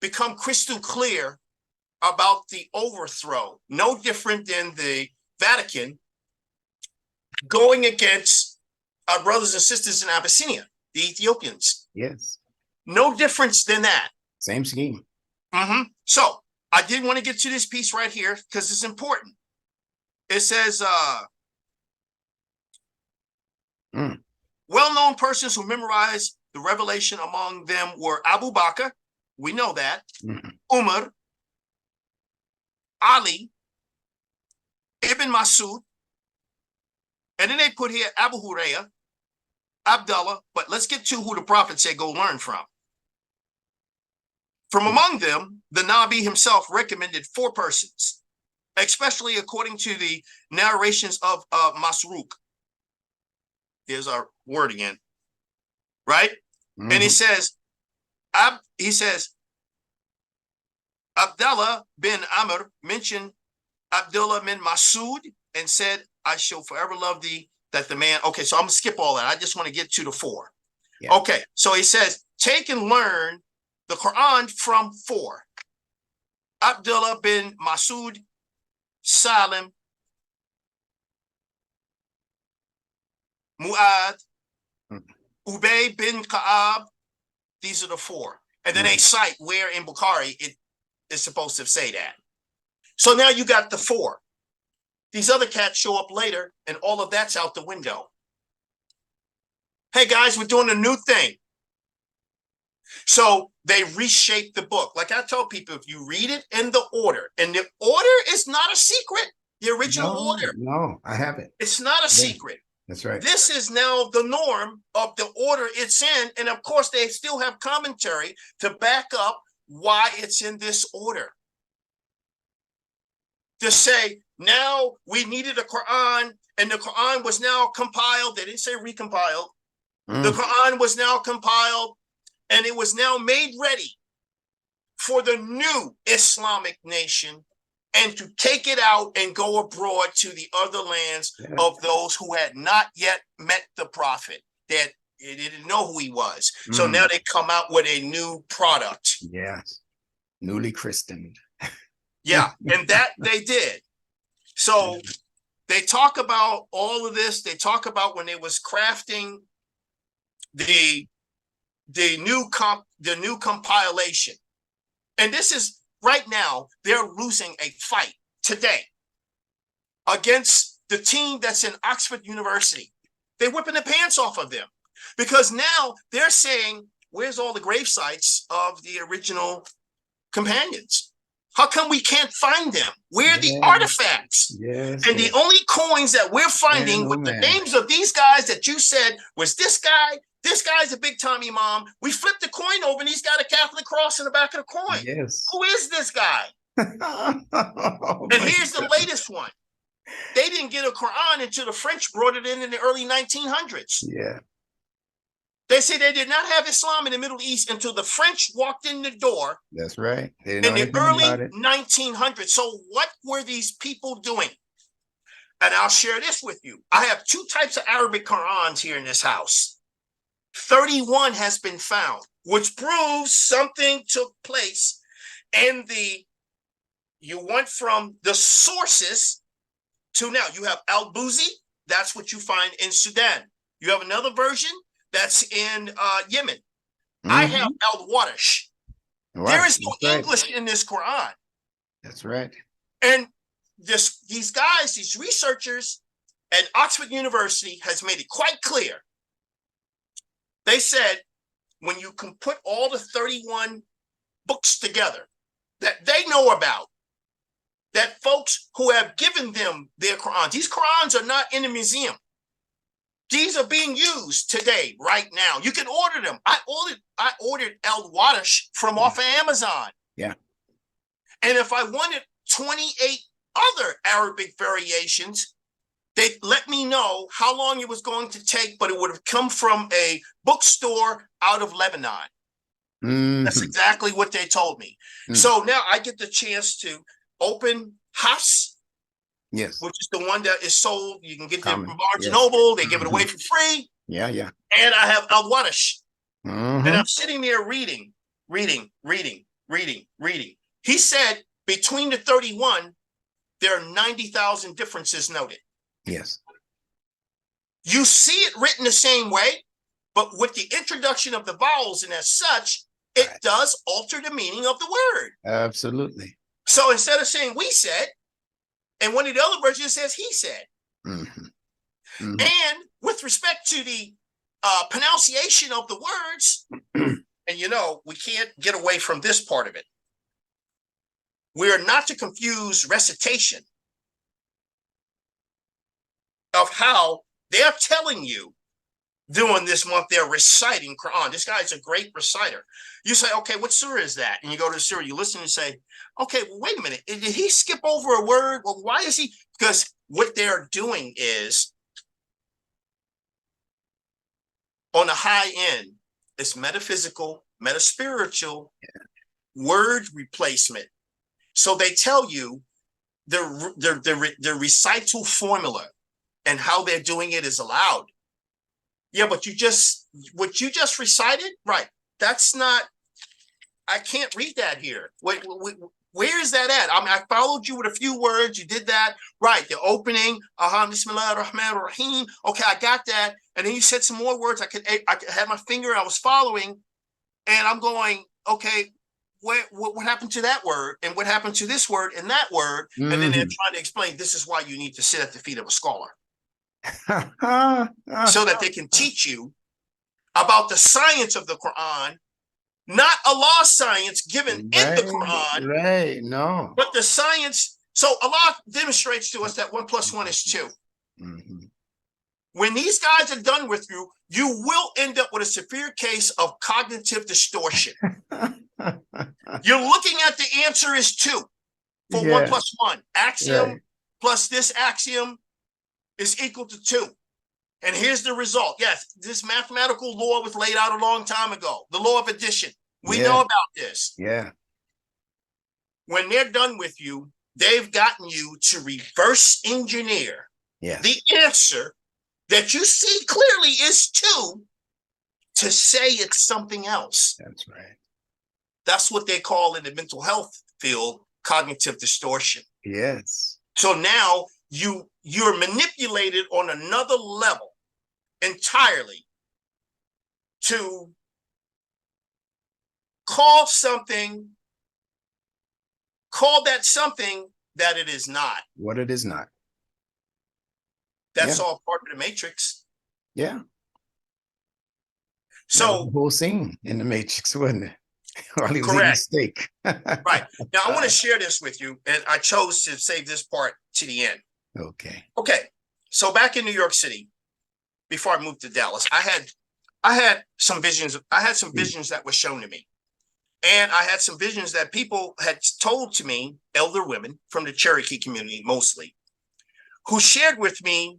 become crystal clear about the overthrow. No different than the Vatican going against our brothers and sisters in Abyssinia, the Ethiopians. Yes. No difference than that. Same scheme. So I did want to get to this piece right here because it's important. It says, well-known persons who memorized the revelation among them were Abu Bakr, we know that, Umar, Ali, Ibn Masud, and then they put here Abu Hurairah, Abdullah, but let's get to who the prophet said go learn from. From among them, the Nabi himself recommended 4 persons. especially according to the narrations of Masruq. Here's our word again, right? Mm-hmm. And he says, Abdullah bin Amr mentioned Abdullah bin Masud and said, I shall forever love thee, that the man. Okay, so I'm gonna skip all that. I just want to get to the 4. Yeah. Okay, so he says, take and learn the Quran from 4. Abdullah bin Masud, Salim, Mu'ad, Ubay bin Ka'ab. These are the 4. And then they cite where in Bukhari it is supposed to say that. So now you got the 4. These other cats show up later, and all of that's out the window. Hey guys, we're doing a new thing. So they reshape the book. Like I tell people, if you read it in the order, and the order is not a secret, the original order. No, I haven't. It's not a secret. That's right. This is now the norm of the order it's in. And of course, they still have commentary to back up why it's in this order. To say, now we needed a Quran, and the Quran was now compiled. They didn't say recompiled. The Quran was now compiled, and it was now made ready for the new Islamic nation, and to take it out and go abroad to the other lands of those who had not yet met the prophet, that they didn't know who he was. So now they come out with a new product. Yes, newly christened. Yeah, and that they did. So they talk about all of this. They talk about when they was crafting the new compilation. And this is right now, they're losing a fight today against the team that's in Oxford University. They're whipping the pants off of them because now they're saying, where's all the grave sites of the original companions? How come we can't find them? Where are the artifacts? And the only coins that we're finding with the names of these guys that you said was this guy's a big time imam. We flipped the coin over and he's got a Catholic cross in the back of the coin. Yes. Who is this guy? And here's the latest one. They didn't get a Quran until the French brought it in the early 1900s. Yeah. They say they did not have Islam in the Middle East until the French walked in the door. That's right. In the early 1900s. So what were these people doing? And I'll share this with you. I have 2 types of Arabic Qurans here in this house. 31 has been found, which proves something took place. And you went from the sources to now. You have Al-Buzi. That's what you find in Sudan. You have another version that's in Yemen. I have Al-Wadash. There is no English in this Quran. That's right. And these guys, these researchers at Oxford University has made it quite clear. They said, when you can put all the 31 books together that they know about, that folks who have given them their Qurans, these Qurans are not in a museum. These are being used today, right now. You can order them. I ordered Al-Wadash from off of Amazon. Yeah. And if I wanted 28 other Arabic variations, they let me know how long it was going to take, but it would have come from a bookstore out of Lebanon. That's exactly what they told me. So now I get the chance to open Hafs. Yes. Which is the one that is sold. You can get them from Barnes & Noble. They give it away for free. Yeah, yeah. And I have Al-Wadash. And I'm sitting there reading. He said between the 31, there are 90,000 differences noted. Yes. You see it written the same way, but with the introduction of the vowels and as such, it does alter the meaning of the word. Absolutely. So instead of saying we said, and one of the other versions says he said. And with respect to the pronunciation of the words, and we can't get away from this part of it. We are not to confuse recitation of how they're telling you doing this month, they're reciting Quran. This guy's a great reciter. You say, okay, what surah is that? And you go to the surah, you listen and say, okay, well, wait a minute. Did he skip over a word? Well, why is he? Because what they're doing is, on the high end, it's metaphysical, metaspiritual, word replacement. So they tell you the recital formula and how they're doing it is allowed. Yeah, but what you just recited, right? That's not, I can't read that here. Wait, where is that at? I mean, I followed you with a few words. You did that. Right, the opening, Bismillah ar-Rahman ar-Rahim. Okay, I got that. And then you said some more words. I had my finger, I was following, and I'm going, okay, what happened to that word? And what happened to this word and that word? And then they're trying to explain, this is why you need to sit at the feet of a scholar. So that they can teach you about the science of the Quran, not Allah's science given in the Quran, right? No, but the science. So Allah demonstrates to us that 1 + 1 is 2. When these guys are done with you, you will end up with a severe case of cognitive distortion. You're looking at the answer is 2 for 1 + 1. Axiom plus this axiom is equal to 2. And here's the result. Yes, this mathematical law was laid out a long time ago. The law of addition. We know about this. Yeah. When they're done with you, they've gotten you to reverse engineer the answer that you see clearly is 2 to say it's something else. That's right. That's what they call in the mental health field cognitive distortion. Yes. So now you're manipulated on another level entirely to call that something that it is not. What it is not. That's all part of the matrix. Yeah. So the whole scene in the Matrix, wasn't it? While he was eating correct. steak. Right. Now I want to share this with you, and I chose to save this part to the end. Okay. Okay. So back in New York City, before I moved to Dallas, I had some visions. I had some visions that were shown to me. And I had some visions that people had told to me, elder women from the Cherokee community mostly, who shared with me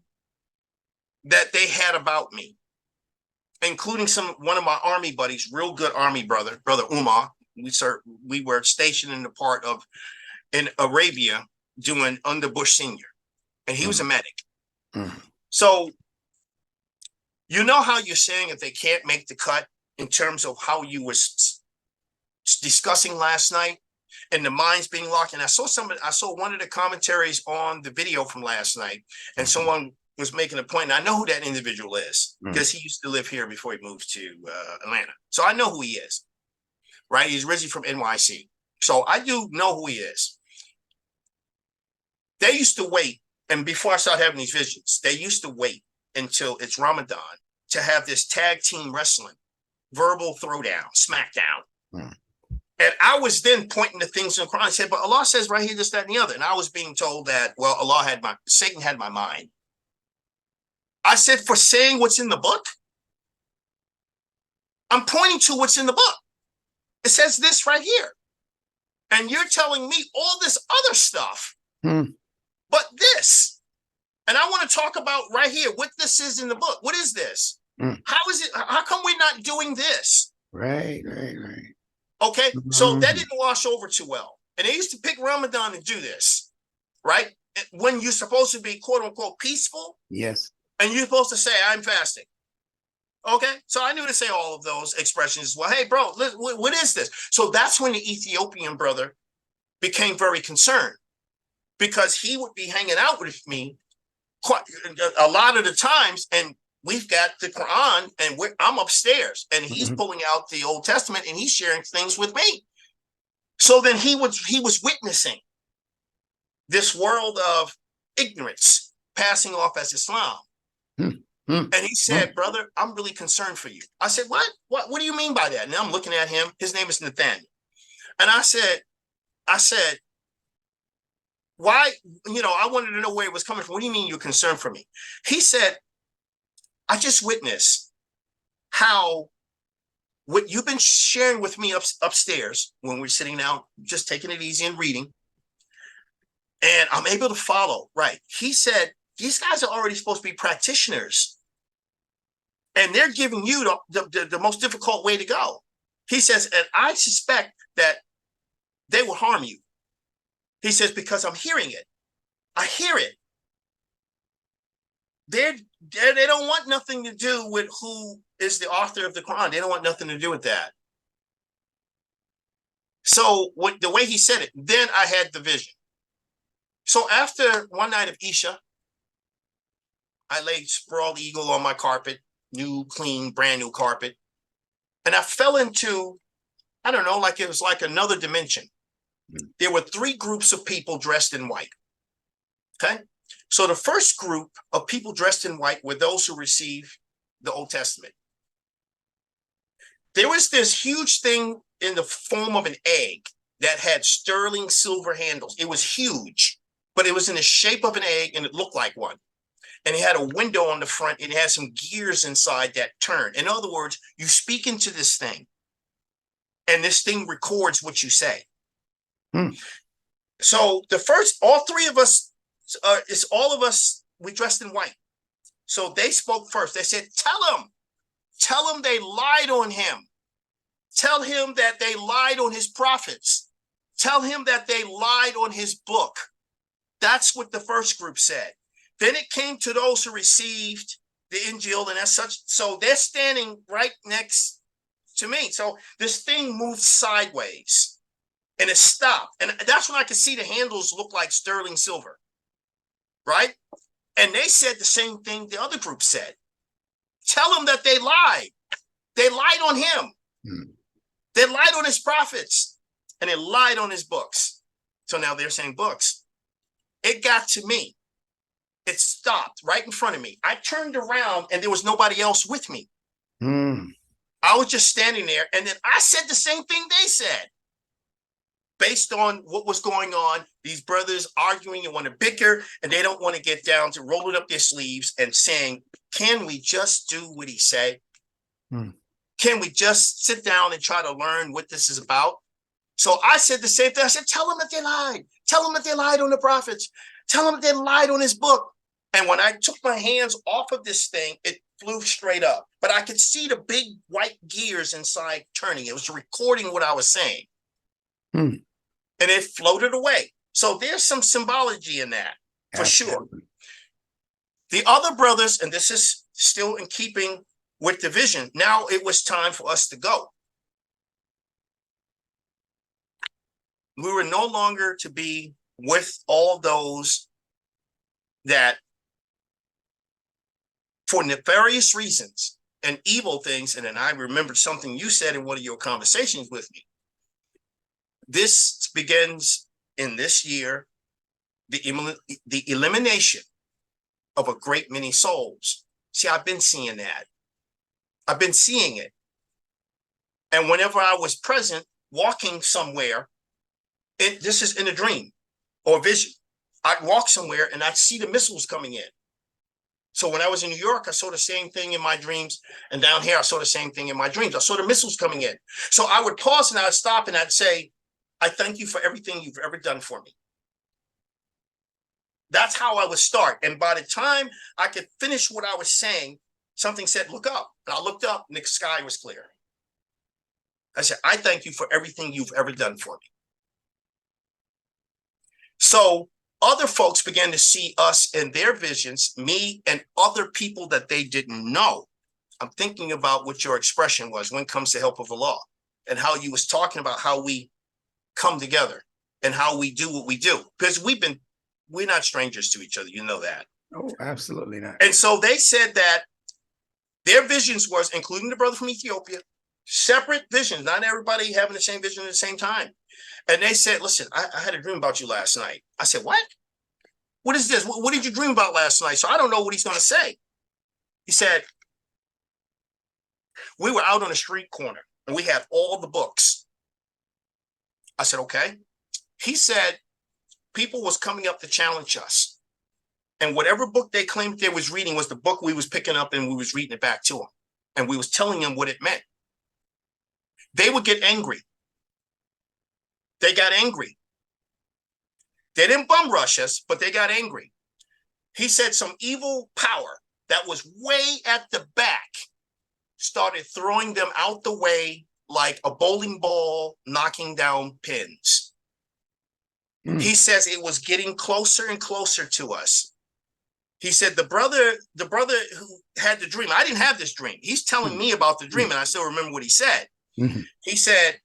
that they had about me, including one of my army buddies, real good army brother Umar. We were stationed in the part of in Arabia doing under Bush Senior, and he was a medic. So you know how you're saying if they can't make the cut in terms of how you was discussing last night and the minds being locked. And I saw one of the commentaries on the video from last night, and someone was making a point, and I know who that individual is because he used to live here before he moved to Atlanta. So I know who he is, right? He's originally from NYC. So I do know who he is. They used to wait, and before I started having these visions, they used to wait until it's Ramadan to have this tag team wrestling, verbal throwdown, smackdown. And I was then pointing to things in the Quran. I said, but Allah says right here, this, that, and the other. And I was being told that, well, Satan had my mind. I said, for saying what's in the book, I'm pointing to what's in the book. It says this right here. And you're telling me all this other stuff, but this. And I want to talk about right here what this is in the book. What is this? How is it? How come we're not doing this? Right. Okay, so that didn't wash over too well. And they used to pick Ramadan to do this, right? When you're supposed to be quote unquote peaceful. Yes. And you're supposed to say, I'm fasting. Okay, so I knew to say all of those expressions. Well, hey, bro, what is this? So that's when the Ethiopian brother became very concerned, because he would be hanging out with me quite a lot of the times, and we've got the Quran, and I'm upstairs, and he's pulling out the Old Testament, and he's sharing things with me. So then he was witnessing this world of ignorance passing off as Islam. And he said, brother, I'm really concerned for you. I said, what do you mean by that? And I'm looking at him. His name is Nathaniel. And I said, why, I wanted to know where it was coming from. What do you mean you're concerned for me? He said, I just witnessed how what you've been sharing with me upstairs when we're sitting down, just taking it easy and reading, and I'm able to follow. Right. He said, these guys are already supposed to be practitioners, and they're giving you the most difficult way to go. He says, and I suspect that they will harm you. He says, because I'm hearing it. I hear it. They don't want nothing to do with who is the author of the Quran. They don't want nothing to do with that. So the way he said it, then I had the vision. So after one night of Isha, I laid sprawled eagle on my carpet, new, clean, brand new carpet. And I fell into, I don't know, like it was like another dimension. There were 3 groups of people dressed in white. Okay. So the first group of people dressed in white were those who received the Old Testament. There was this huge thing in the form of an egg that had sterling silver handles. It was huge, but it was in the shape of an egg and it looked like one. And it had a window on the front and it had some gears inside that turn. In other words, you speak into this thing and this thing records what you say. So the first, all 3 of us, it's all of us, we dressed in white. So they spoke first. They said, tell him they lied on him. Tell him that they lied on his prophets. Tell him that they lied on his book. That's what the first group said. Then it came to those who received the Injil, and as such, so they're standing right next to me. So this thing moved sideways and it stopped. And that's when I could see the handles look like sterling silver. Right? And they said the same thing the other group said. Tell them that they lied. They lied on him. They lied on his prophets. And they lied on his books. So now they're saying books. It got to me. It stopped right in front of me. I turned around and there was nobody else with me. I was just standing there. And then I said the same thing they said. Based on what was going on, these brothers arguing and want to bicker, and they don't want to get down to rolling up their sleeves and saying, can we just do what he said? Can we just sit down and try to learn what this is about? So I said the same thing. I said, tell them that they lied. Tell them that they lied on the prophets. Tell them that they lied on his book. And when I took my hands off of this thing, it flew straight up. But I could see the big white gears inside turning. It was recording what I was saying. And it floated away. So there's some symbology in that, for sure. The other brothers, and this is still in keeping with the vision, now it was time for us to go. We were no longer to be with all those that, for nefarious reasons and evil things, and then I remembered something you said in one of your conversations with me. This begins in this year, the elimination of a great many souls. See, I've been seeing that. I've been seeing it. And whenever I was present, walking somewhere, this is in a dream or vision. I'd walk somewhere and I'd see the missiles coming in. So when I was in New York, I saw the same thing in my dreams. And down here, I saw the same thing in my dreams. I saw the missiles coming in. So I would pause and I'd stop and I'd say, I thank you for everything you've ever done for me. That's how I would start. And by the time I could finish what I was saying, something said, look up. And I looked up and the sky was clear. I said, I thank you for everything you've ever done for me. So other folks began to see us in their visions, me and other people that they didn't know. I'm thinking about what your expression was when it comes to help of Allah and how you was talking about how we come together and how we do what we do. Because we're not strangers to each other. You know that. Oh, absolutely not. And so they said that their visions was, including the brother from Ethiopia, separate visions, not everybody having the same vision at the same time. And they said, listen, I had a dream about you last night. I said, what? What is this? What did you dream about last night? So I don't know what he's going to say. He said, we were out on a street corner and we had all the books. I said, okay. He said, people was coming up to challenge us. And whatever book they claimed they was reading was the book we was picking up and we was reading it back to them. and we was telling them what it meant, they would get angry. They got angry. They didn't bum rush us, but they got angry. He said some evil power that was way at the back started throwing them out the way like a bowling ball knocking down pins. He says it was getting closer and closer to us. He said the brother who had the dream, I didn't have this dream. He's telling me about the dream, and I still remember what he said. He said,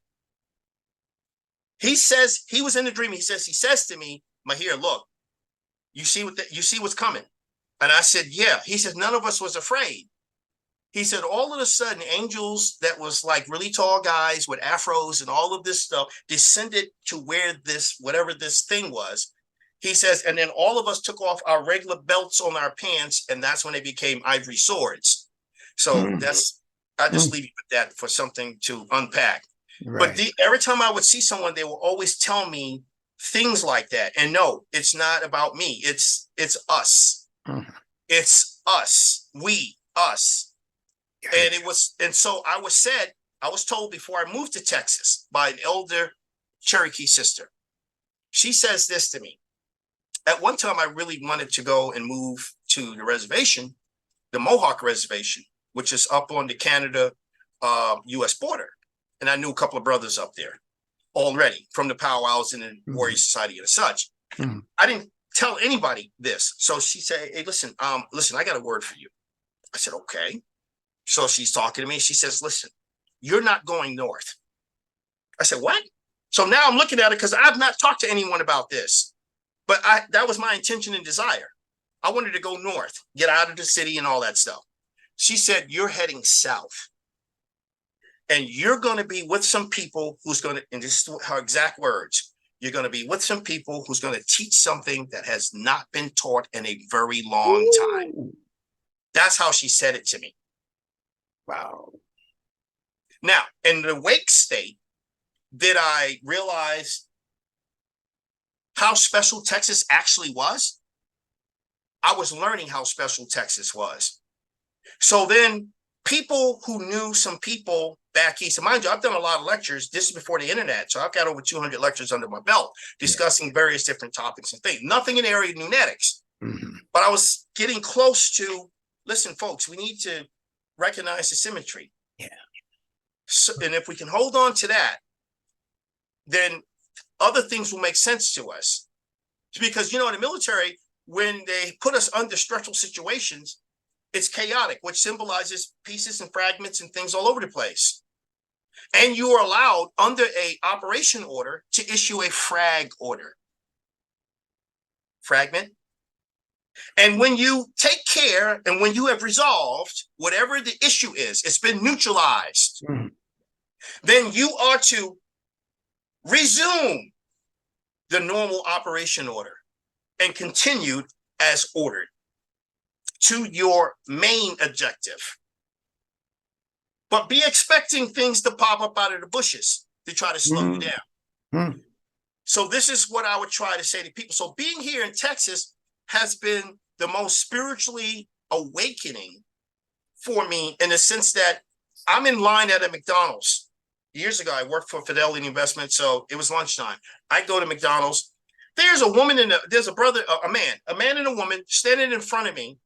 he says he was in the dream. He says to me, Mahir, look, you see what's coming? And I said, yeah. He says, none of us was afraid. He said, all of a sudden, angels that was like really tall guys with afros and all of this stuff descended to where this, whatever this thing was. He says, and then all of us took off our regular belts on our pants, and that's when they became ivory swords. So that's, I just leave you with that for something to unpack. Right. But every time I would see someone, they will always tell me things like that. And no, it's not about me. It's us. It's us. We, us. And it was, and so I was told before I moved to Texas by an elder Cherokee sister. She says this to me. At one time, I really wanted to go and move to the reservation, the Mohawk reservation, which is up on the Canada U.S. border. And I knew a couple of brothers up there already from the powwows and the Warrior Society and such. I didn't tell anybody this. So she said, hey, listen, I got a word for you. I said, okay. So she's talking to me. She says, listen, you're not going north. I said, what? So now I'm looking at it because I've not talked to anyone about this. But that was my intention and desire. I wanted to go north, get out of the city and all that stuff. She said, you're heading south. And you're going to be with some people who's going to, and this is her exact words, you're going to be with some people who's going to teach something that has not been taught in a very long time. That's how she said it to me. Wow. Now, in the wake state, did I realize how special Texas actually was? I was learning how special Texas was. So then people who knew some people back east, and mind you, I've done a lot of lectures. This is before the internet. So I've got over 200 lectures under my belt discussing various different topics and things. Nothing in the area of Nunetics. But I was getting close to, listen, folks, we need to recognize the symmetry. Yeah. So, and if we can hold on to that, then other things will make sense to us. Because, in the military, when they put us under stressful situations, it's chaotic, which symbolizes pieces and fragments and things all over the place. And you are allowed under a operation order to issue a frag order. Fragment. And when you take care and when you have resolved whatever the issue is, it's been neutralized, then you are to resume the normal operation order and continue as ordered to your main objective. But be expecting things to pop up out of the bushes to try to slow you down. So this is what I would try to say to people. So being here in Texas has been the most spiritually awakening for me, in the sense that I'm in line at a McDonald's. Years ago, I worked for Fidelity Investment, so it was lunchtime. I go to McDonald's. There's a woman there's a brother, a man and a woman standing in front of me.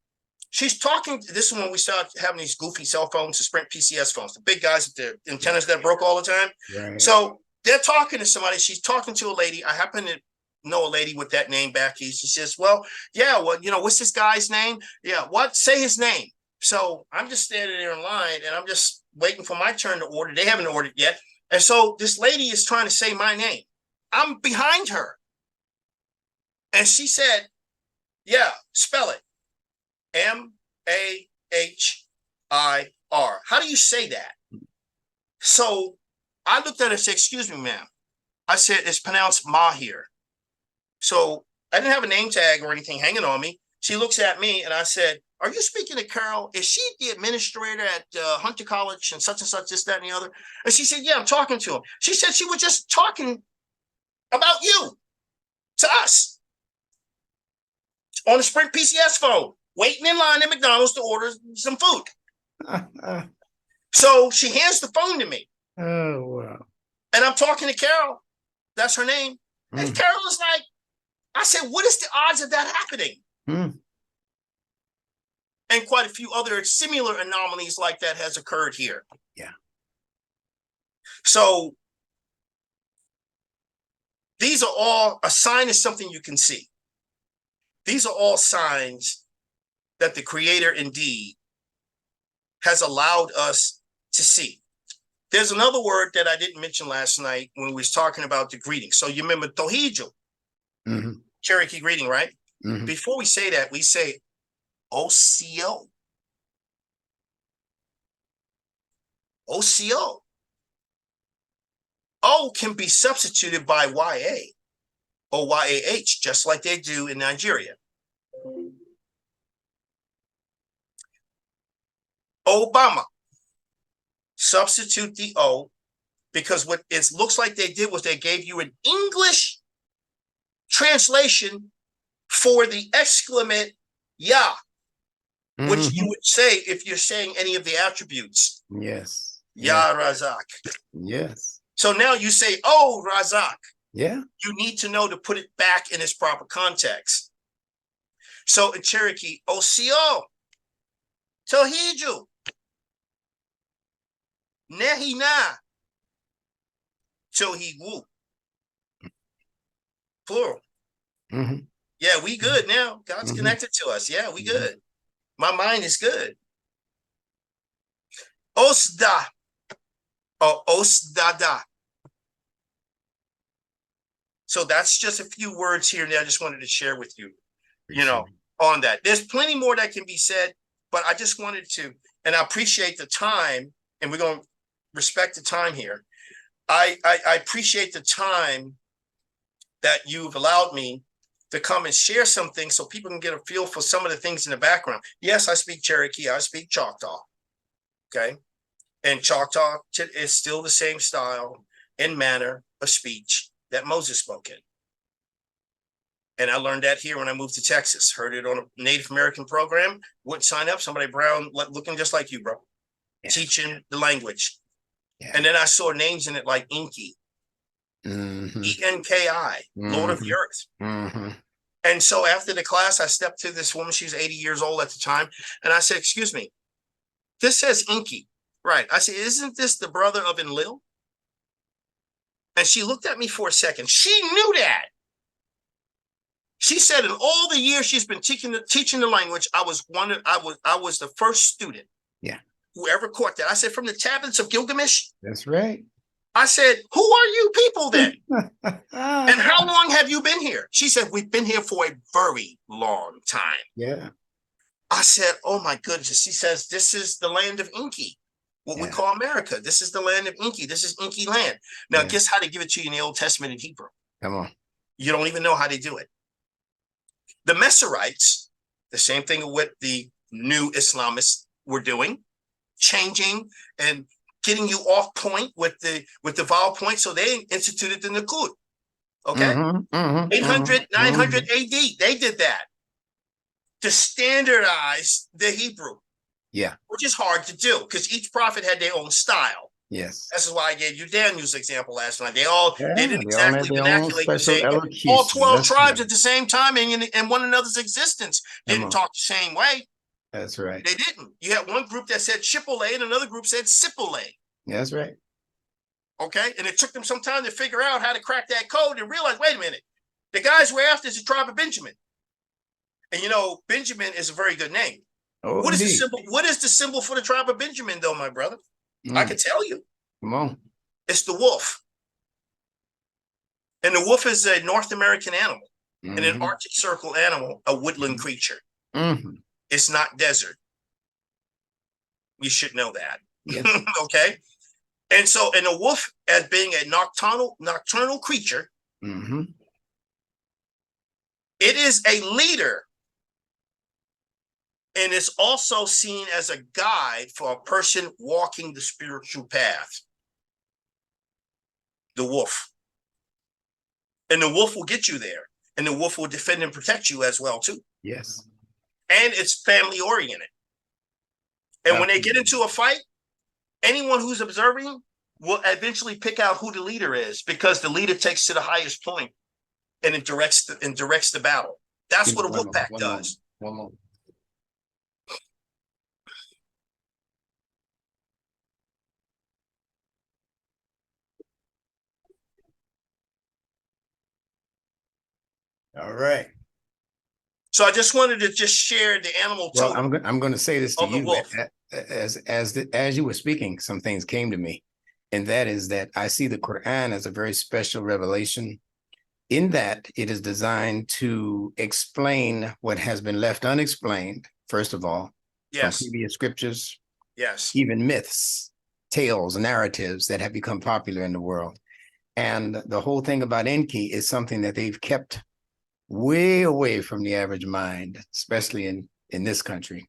She's talking. This is when we started having these goofy cell phones, the Sprint PCS phones, the big guys with the antennas that broke all the time. Right. So they're talking to somebody. She's talking to a lady. I happen to know a lady with that name back east. She says, well, what's this guy's name? Yeah, what? Say his name. So I'm just standing there in line, and I'm just waiting for my turn to order. They haven't ordered yet. And so this lady is trying to say my name. I'm behind her. And she said, yeah, spell it. M-A-H-I-R. How do you say that? So I looked at her and said, excuse me, ma'am. I said, it's pronounced Mahir. So I didn't have a name tag or anything hanging on me. She looks at me and I said, are you speaking to Carol? Is she the administrator at Hunter College and such, this, that, and the other? And she said, yeah, I'm talking to him. She said she was just talking about you to us on the Sprint PCS phone, waiting in line at McDonald's to order some food. So she hands the phone to me. Oh, wow. And I'm talking to Carol. That's her name. And Carol is like, I said, what is the odds of that happening? And quite a few other similar anomalies like that has occurred here. Yeah. So these are all, a sign is something you can see. These are all signs that the Creator indeed has allowed us to see. There's another word that I didn't mention last night when we was talking about the greeting. So you remember Tohiju, Cherokee greeting, right? Before we say that, we say OCO. OCO. O can be substituted by YA or YAH, just like they do in Nigeria. Obama. Substitute the O, because what it looks like they did was they gave you an English translation for the exclamant Yah, which you would say if you're saying any of the attributes. Yes. Yah Razak. Yes. So now you say, oh, Razak. Yeah. You need to know to put it back in its proper context. So in Cherokee, OCO, Tohiju, Nehina, Tohiwu. Plural. Yeah, we good now. God's connected to us. Yeah, we good. My mind is good. Osda or Osdada. So that's just a few words here that I just wanted to share with you, on that. There's plenty more that can be said, but I just wanted to, and I appreciate the time, and we're going to respect the time here. I appreciate the time that you've allowed me to come and share some things so people can get a feel for some of the things in the background. Yes, I speak Cherokee. I speak Choctaw. Okay. And Choctaw is still the same style and manner of speech that Moses spoke in. And I learned that here when I moved to Texas. Heard it on a Native American program. Wouldn't sign up. Somebody brown looking just like you, bro. Yeah. Teaching the language. Yeah. And then I saw names in it like Enki. Enki, Lord of the Earth. And so after the class, I stepped to this woman. She was 80 years old at the time. And I said, excuse me, this says Enki. Right. I said, isn't this the brother of Enlil? And she looked at me for a second. She knew that. She said in all the years she's been teaching the language, I was the first student. Yeah. Who ever caught that. I said, from the tablets of Gilgamesh. That's right. I said, who are you people then? And how long have you been here? She said, we've been here for a very long time. Yeah. I said, oh my goodness. She says, this is the land of Enki, what we call America. This is the land of Enki. This is Enki land. Now, guess how they give it to you in the Old Testament in Hebrew? Come on. You don't even know how they do it. The Meserites, the same thing with the new Islamists were doing, changing and getting you off point with the vowel point. So they instituted the Nukud. Okay. 800, 900 AD. They did that to standardize the Hebrew. Yeah. Which is hard to do because each prophet had their own style. Yes. This is why I gave you Daniel's example last night. They didn't exactly vernaculate the same. All 12 tribes at the same time in one another's existence didn't talk the same way. That's right. They didn't. You had one group that said Chipole and another group said Sipole. That's right. Okay. And it took them some time to figure out how to crack that code and realize, wait a minute, the guys we're after is the tribe of Benjamin. And Benjamin is a very good name. Oh, what is the symbol? What is the symbol for the tribe of Benjamin, though, my brother? I can tell you. Come on. It's the wolf. And the wolf is a North American animal and an Arctic Circle animal, a woodland creature. It's not desert. You should know that. Yes. Okay. And so, and the wolf, as being a nocturnal creature, it is a leader. And it's also seen as a guide for a person walking the spiritual path. The wolf. And the wolf will get you there. And the wolf will defend and protect you as well, too. Yes. And it's family oriented. And when they get into a fight anyone who's observing will eventually pick out who the leader is, because the leader takes to the highest point and it directs the battle. That's what a wolf pack does. One more. All right. So I just wanted to just share the animal totem. Well, I'm going to say this to you. wolf. As you were speaking, some things came to me, and that is that I see the Quran as a very special revelation, in that it is designed to explain what has been left unexplained, first of all, Yes. from previous scriptures, Yes. even myths, tales, narratives that have become popular in the world. And the whole thing about Enki is something that they've kept way away from the average mind, especially in this country.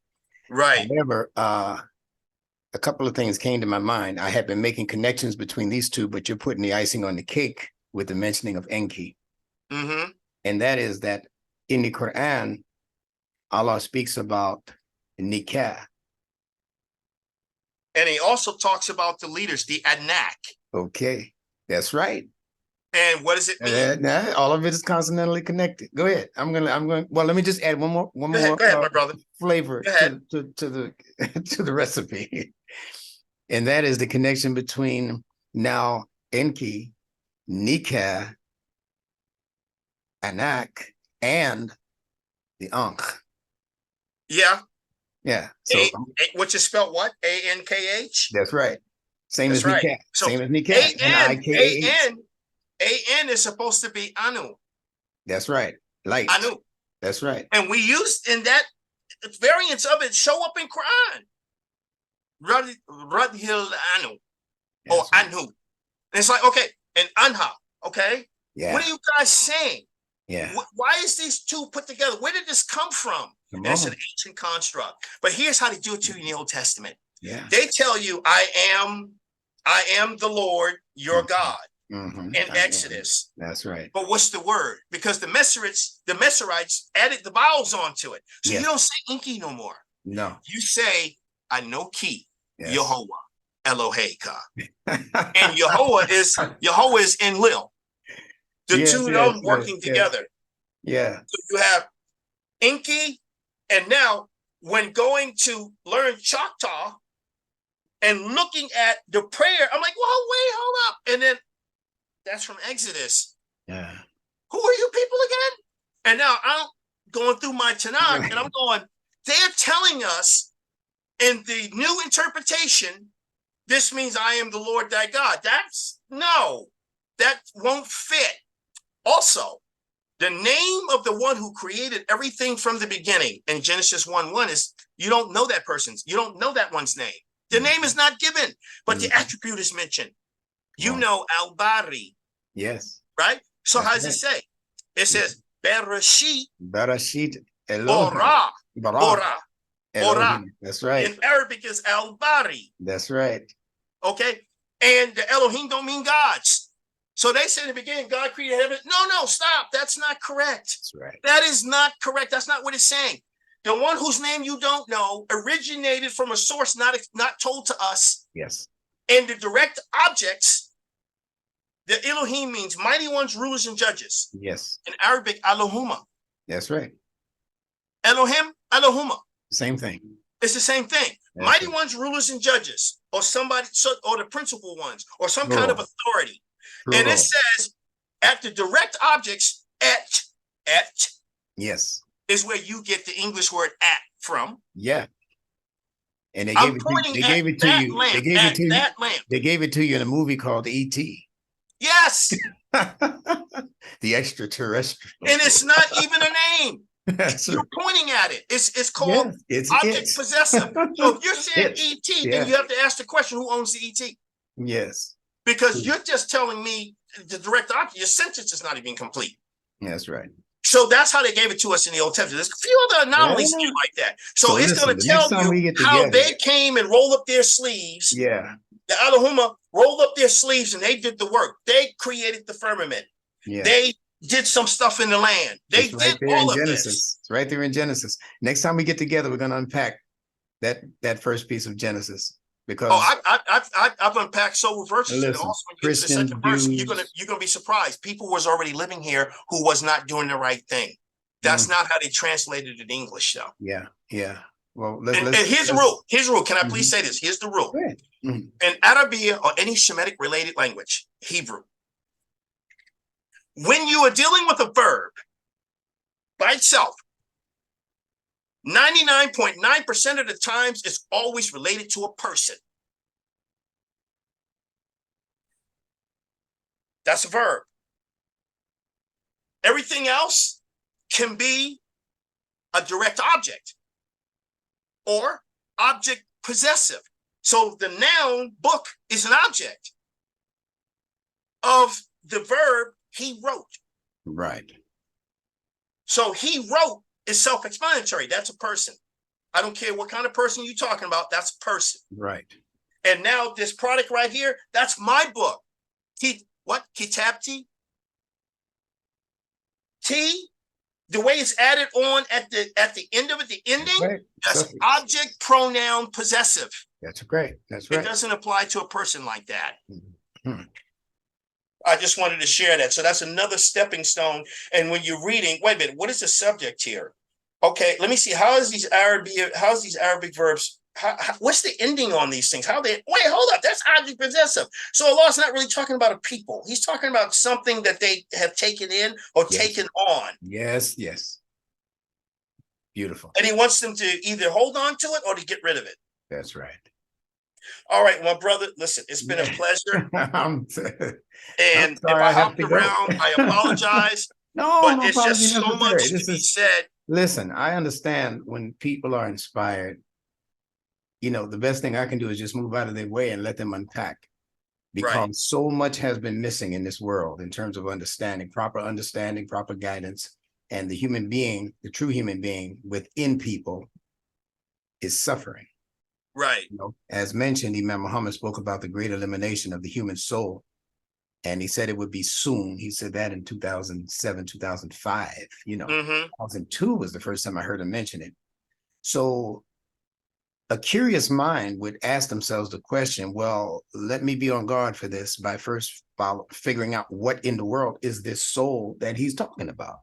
Right. However, a couple of things came to my mind. I had been making connections between these two, but you're putting the icing on the cake with the mentioning of Enki. Mm-hmm. And that is that in the Quran, Allah speaks about nikah. And he also talks about the leaders, the Anak. Okay, that's right. And what does it mean? Nah, all of it is consonantally connected. Go ahead. I'm going. Well, let me just add one more Go ahead, my brother. Flavor to the to the recipe, and that is the connection between now Enki, Nikah, Anak, and the Ankh. Yeah. Yeah. So which is spelled what? A-N-K-H? That's right. Same That's as right. Nikah. So same as Nikah. A-N is supposed to be Anu. That's right. Light. Anu. That's right. And we used in that variants of it show up in Quran. Radhil Anu. Or Anu. And it's like, okay, and Anha, okay? Yeah. What are you guys saying? Yeah. Why is these two put together? Where did this come from? And it's an ancient construct. But here's how they do it to you in the Old Testament. Yeah. They tell you, I am the Lord, your God. In Exodus. That's right. But what's the word? Because the Messerites added the vowels onto it. So you don't say Inky no more. No. You say Anoki, Yehovah, Eloheka. And Yehovah is in Lil. The two of them working together. Yeah. So you have Inky, and now when going to learn Choctaw and looking at the prayer, I'm like, whoa, wait, hold up. And then that's from Exodus. Yeah. Who are you people again? And now I'm going through my Tanakh and I'm going, they're telling us in the new interpretation, this means I am the Lord thy God. That won't fit. Also, the name of the one who created everything from the beginning in Genesis 1:1 is, you don't know that one's name. The name is not given, but the attribute is mentioned. You know Al-Bari. Yes. Right? So how does it say? It says, Bereshit. Bereshit Bara. That's right. In Arabic is Al-Bari. That's right. Okay? And the Elohim don't mean gods. So they say in the beginning, God created heaven. No, stop. That's not correct. That's right. That is not correct. That's not what it's saying. The one whose name you don't know originated from a source not told to us. Yes. And the direct objects, the Elohim means mighty ones, rulers, and judges. Yes. In Arabic, Elohuma. That's right. Elohim, Elohuma. Same thing. It's the same thing. That's mighty ones, rulers, and judges, or somebody, or the principal ones, or some kind of authority. And it says, at the direct objects, et, yes, is where you get the English word at from. Yeah. And they gave it to you. They gave it to you in a movie called E.T. Yes. The extraterrestrial. And it's not even a name. You're pointing at it. It's called object possessive. So if you're saying E.T., then you have to ask the question, who owns the E.T.? Yes. Because you're just telling me the direct object, your sentence is not even complete. That's right. So that's how they gave it to us in the Old Testament. There's a few other anomalies here like that. So it's going to tell you how they came and rolled up their sleeves. Yeah. The Elohim rolled up their sleeves and they did the work. They created the firmament. Yeah. They did some stuff in the land. They did all of this. It's right there in Genesis. Next time we get together, we're going to unpack that first piece of Genesis. because I've unpacked several verses, and listen, also when you get to the Christians, second verse, Jews, you're gonna be surprised. People was already living here who was not doing the right thing. That's not how they translated it in English, though. yeah, yeah. Well, And here's the rule. Here's the rule. Can I please say this? Here's the rule. Go ahead. In Arabic or any Shemitic related language, Hebrew, when you are dealing with a verb by itself, 99.9% of the times it's always related to a person. That's a verb. Everything else can be a direct object or object possessive. So the noun book is an object of the verb he wrote. Right. So he wrote is self-explanatory. That's a person. I don't care what kind of person you're talking about. That's a person. Right. And now this product right here, that's my book. Kitabti? T, the way it's added on at the end of it, the ending, right. that's object, pronoun, possessive. That's great. That's right. It doesn't apply to a person like that. I just wanted to share that. So that's another stepping stone. And when you're reading, wait a minute, what is the subject here? Okay, let me see. How's these Arabic verbs? What's the ending on these things? Wait, hold up. That's object possessive. So Allah's not really talking about a people. He's talking about something that they have taken in or taken on. Yes, yes. Beautiful. And he wants them to either hold on to it or to get rid of it. That's right. All right, my brother, listen, it's been a pleasure. And if I hopped around, I apologize. No, it's just so much to be said. Listen, I understand when people are inspired, the best thing I can do is just move out of their way and let them unpack, because so much has been missing in this world in terms of understanding, proper guidance, and the human being, the true human being within people is suffering. Right. As mentioned, Imam Muhammad spoke about the great elimination of the human soul, and he said it would be soon. He said that in 2007, 2005, 2002 was the first time I heard him mention it. So a curious mind would ask themselves the question, well, let me be on guard for this by first figuring out what in the world is this soul that he's talking about.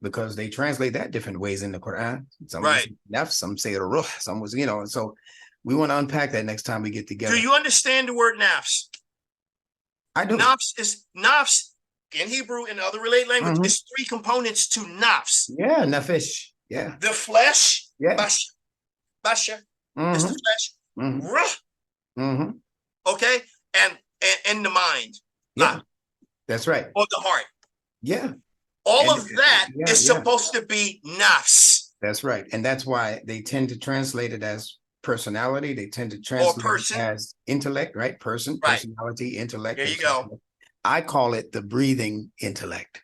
Because they translate that different ways in the Quran. Some say nafs, some say ruh, some was, so we want to unpack that next time we get together. Do you understand the word nafs? I do. Nafs in Hebrew and other related language is three components to nafs. Yeah, nafesh. Yeah. The flesh, basha, is the flesh. Ruh. Okay, and the mind. Yeah, that's right. Or the heart. Yeah. All of that is supposed to be nafs. That's right. And that's why they tend to translate it as personality. They tend to translate it as intellect, right? Personality, intellect. There you go. I call it the breathing intellect.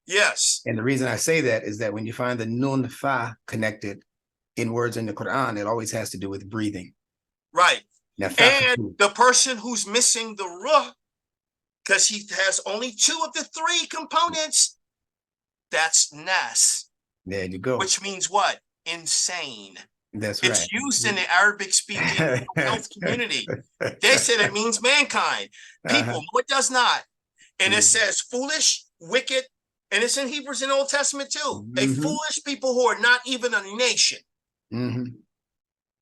Yes. And the reason I say that is that when you find the nun fa connected in words in the Quran, it always has to do with breathing. Right. And the person who's missing the ruh, because he has only two of the three components, that's nas. There you go. Which means what? Insane. That's right. It's used in the Arabic speaking health community. They said it means mankind. People, no, it does not. And it says foolish, wicked, and it's in Hebrews in the Old Testament too. A foolish people who are not even a nation.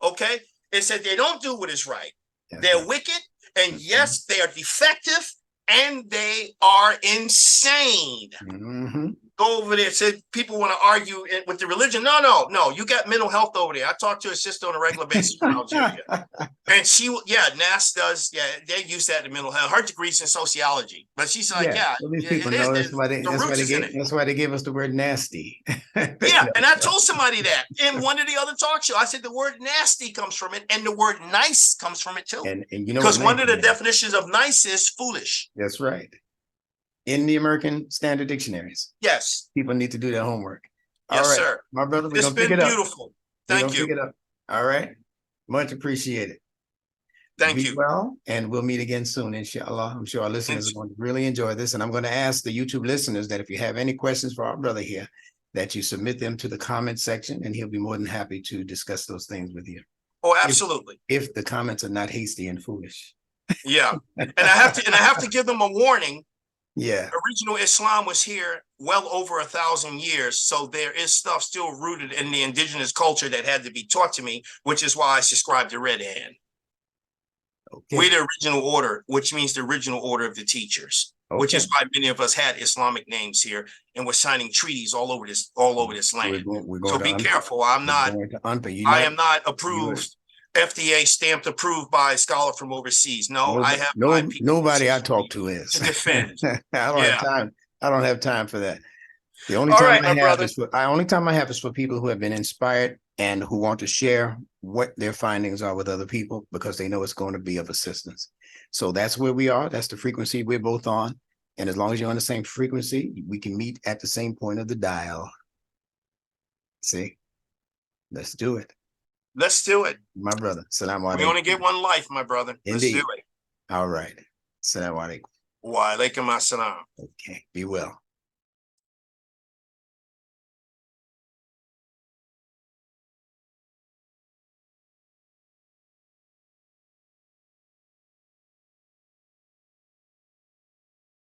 Okay? It said they don't do what is right. They're wicked, and yes, they are defective, and they are insane. Go over there. Said people want to argue with the religion. No. You got mental health over there. I talk to a sister on a regular basis in Algeria. And she, NAS does, they use that in mental health. Her degree's in sociology. But she's like, well, these people know that's why they gave us the word nasty. Yeah, and I told somebody that in one of the other talk shows. I said the word nasty comes from it, and the word nice comes from it too. And because one of the definitions of nice is foolish. That's right. In the American Standard Dictionaries. Yes. People need to do their homework. Yes, sir. My brother, it's been beautiful. Thank you. Pick it up. All right. Much appreciated. Thank you. Well, and we'll meet again soon, inshallah. I'm sure our listeners are going to really enjoy this. And I'm going to ask the YouTube listeners that if you have any questions for our brother here, that you submit them to the comment section, and he'll be more than happy to discuss those things with you. Oh, absolutely. If the comments are not hasty and foolish. Yeah. And I have to give them a warning. Yeah. Original Islam was here well over 1,000 years. So there is stuff still rooted in the indigenous culture that had to be taught to me, which is why I subscribe to Red Hand. Okay. We're the original order, which means the original order of the teachers, which is why many of us had Islamic names here and we're signing treaties all over this land. We're going so to be careful. I am not approved. FDA stamped approved by a scholar from overseas. No, I have nobody I talk to is to defend. I don't have time. I don't have time for that. The only All time right, I my have brother. is for people who have been inspired and who want to share what their findings are with other people because they know it's going to be of assistance. So that's where we are. That's the frequency we're both on. And as long as you're on the same frequency, we can meet at the same point of the dial. See, let's do it. Let's do it. My brother. Salaam Alaikum. We only get one life, my brother. Indeed. Let's do it. All right. Salaam Alaikum. Wa alaikum assalam. Okay. Be well.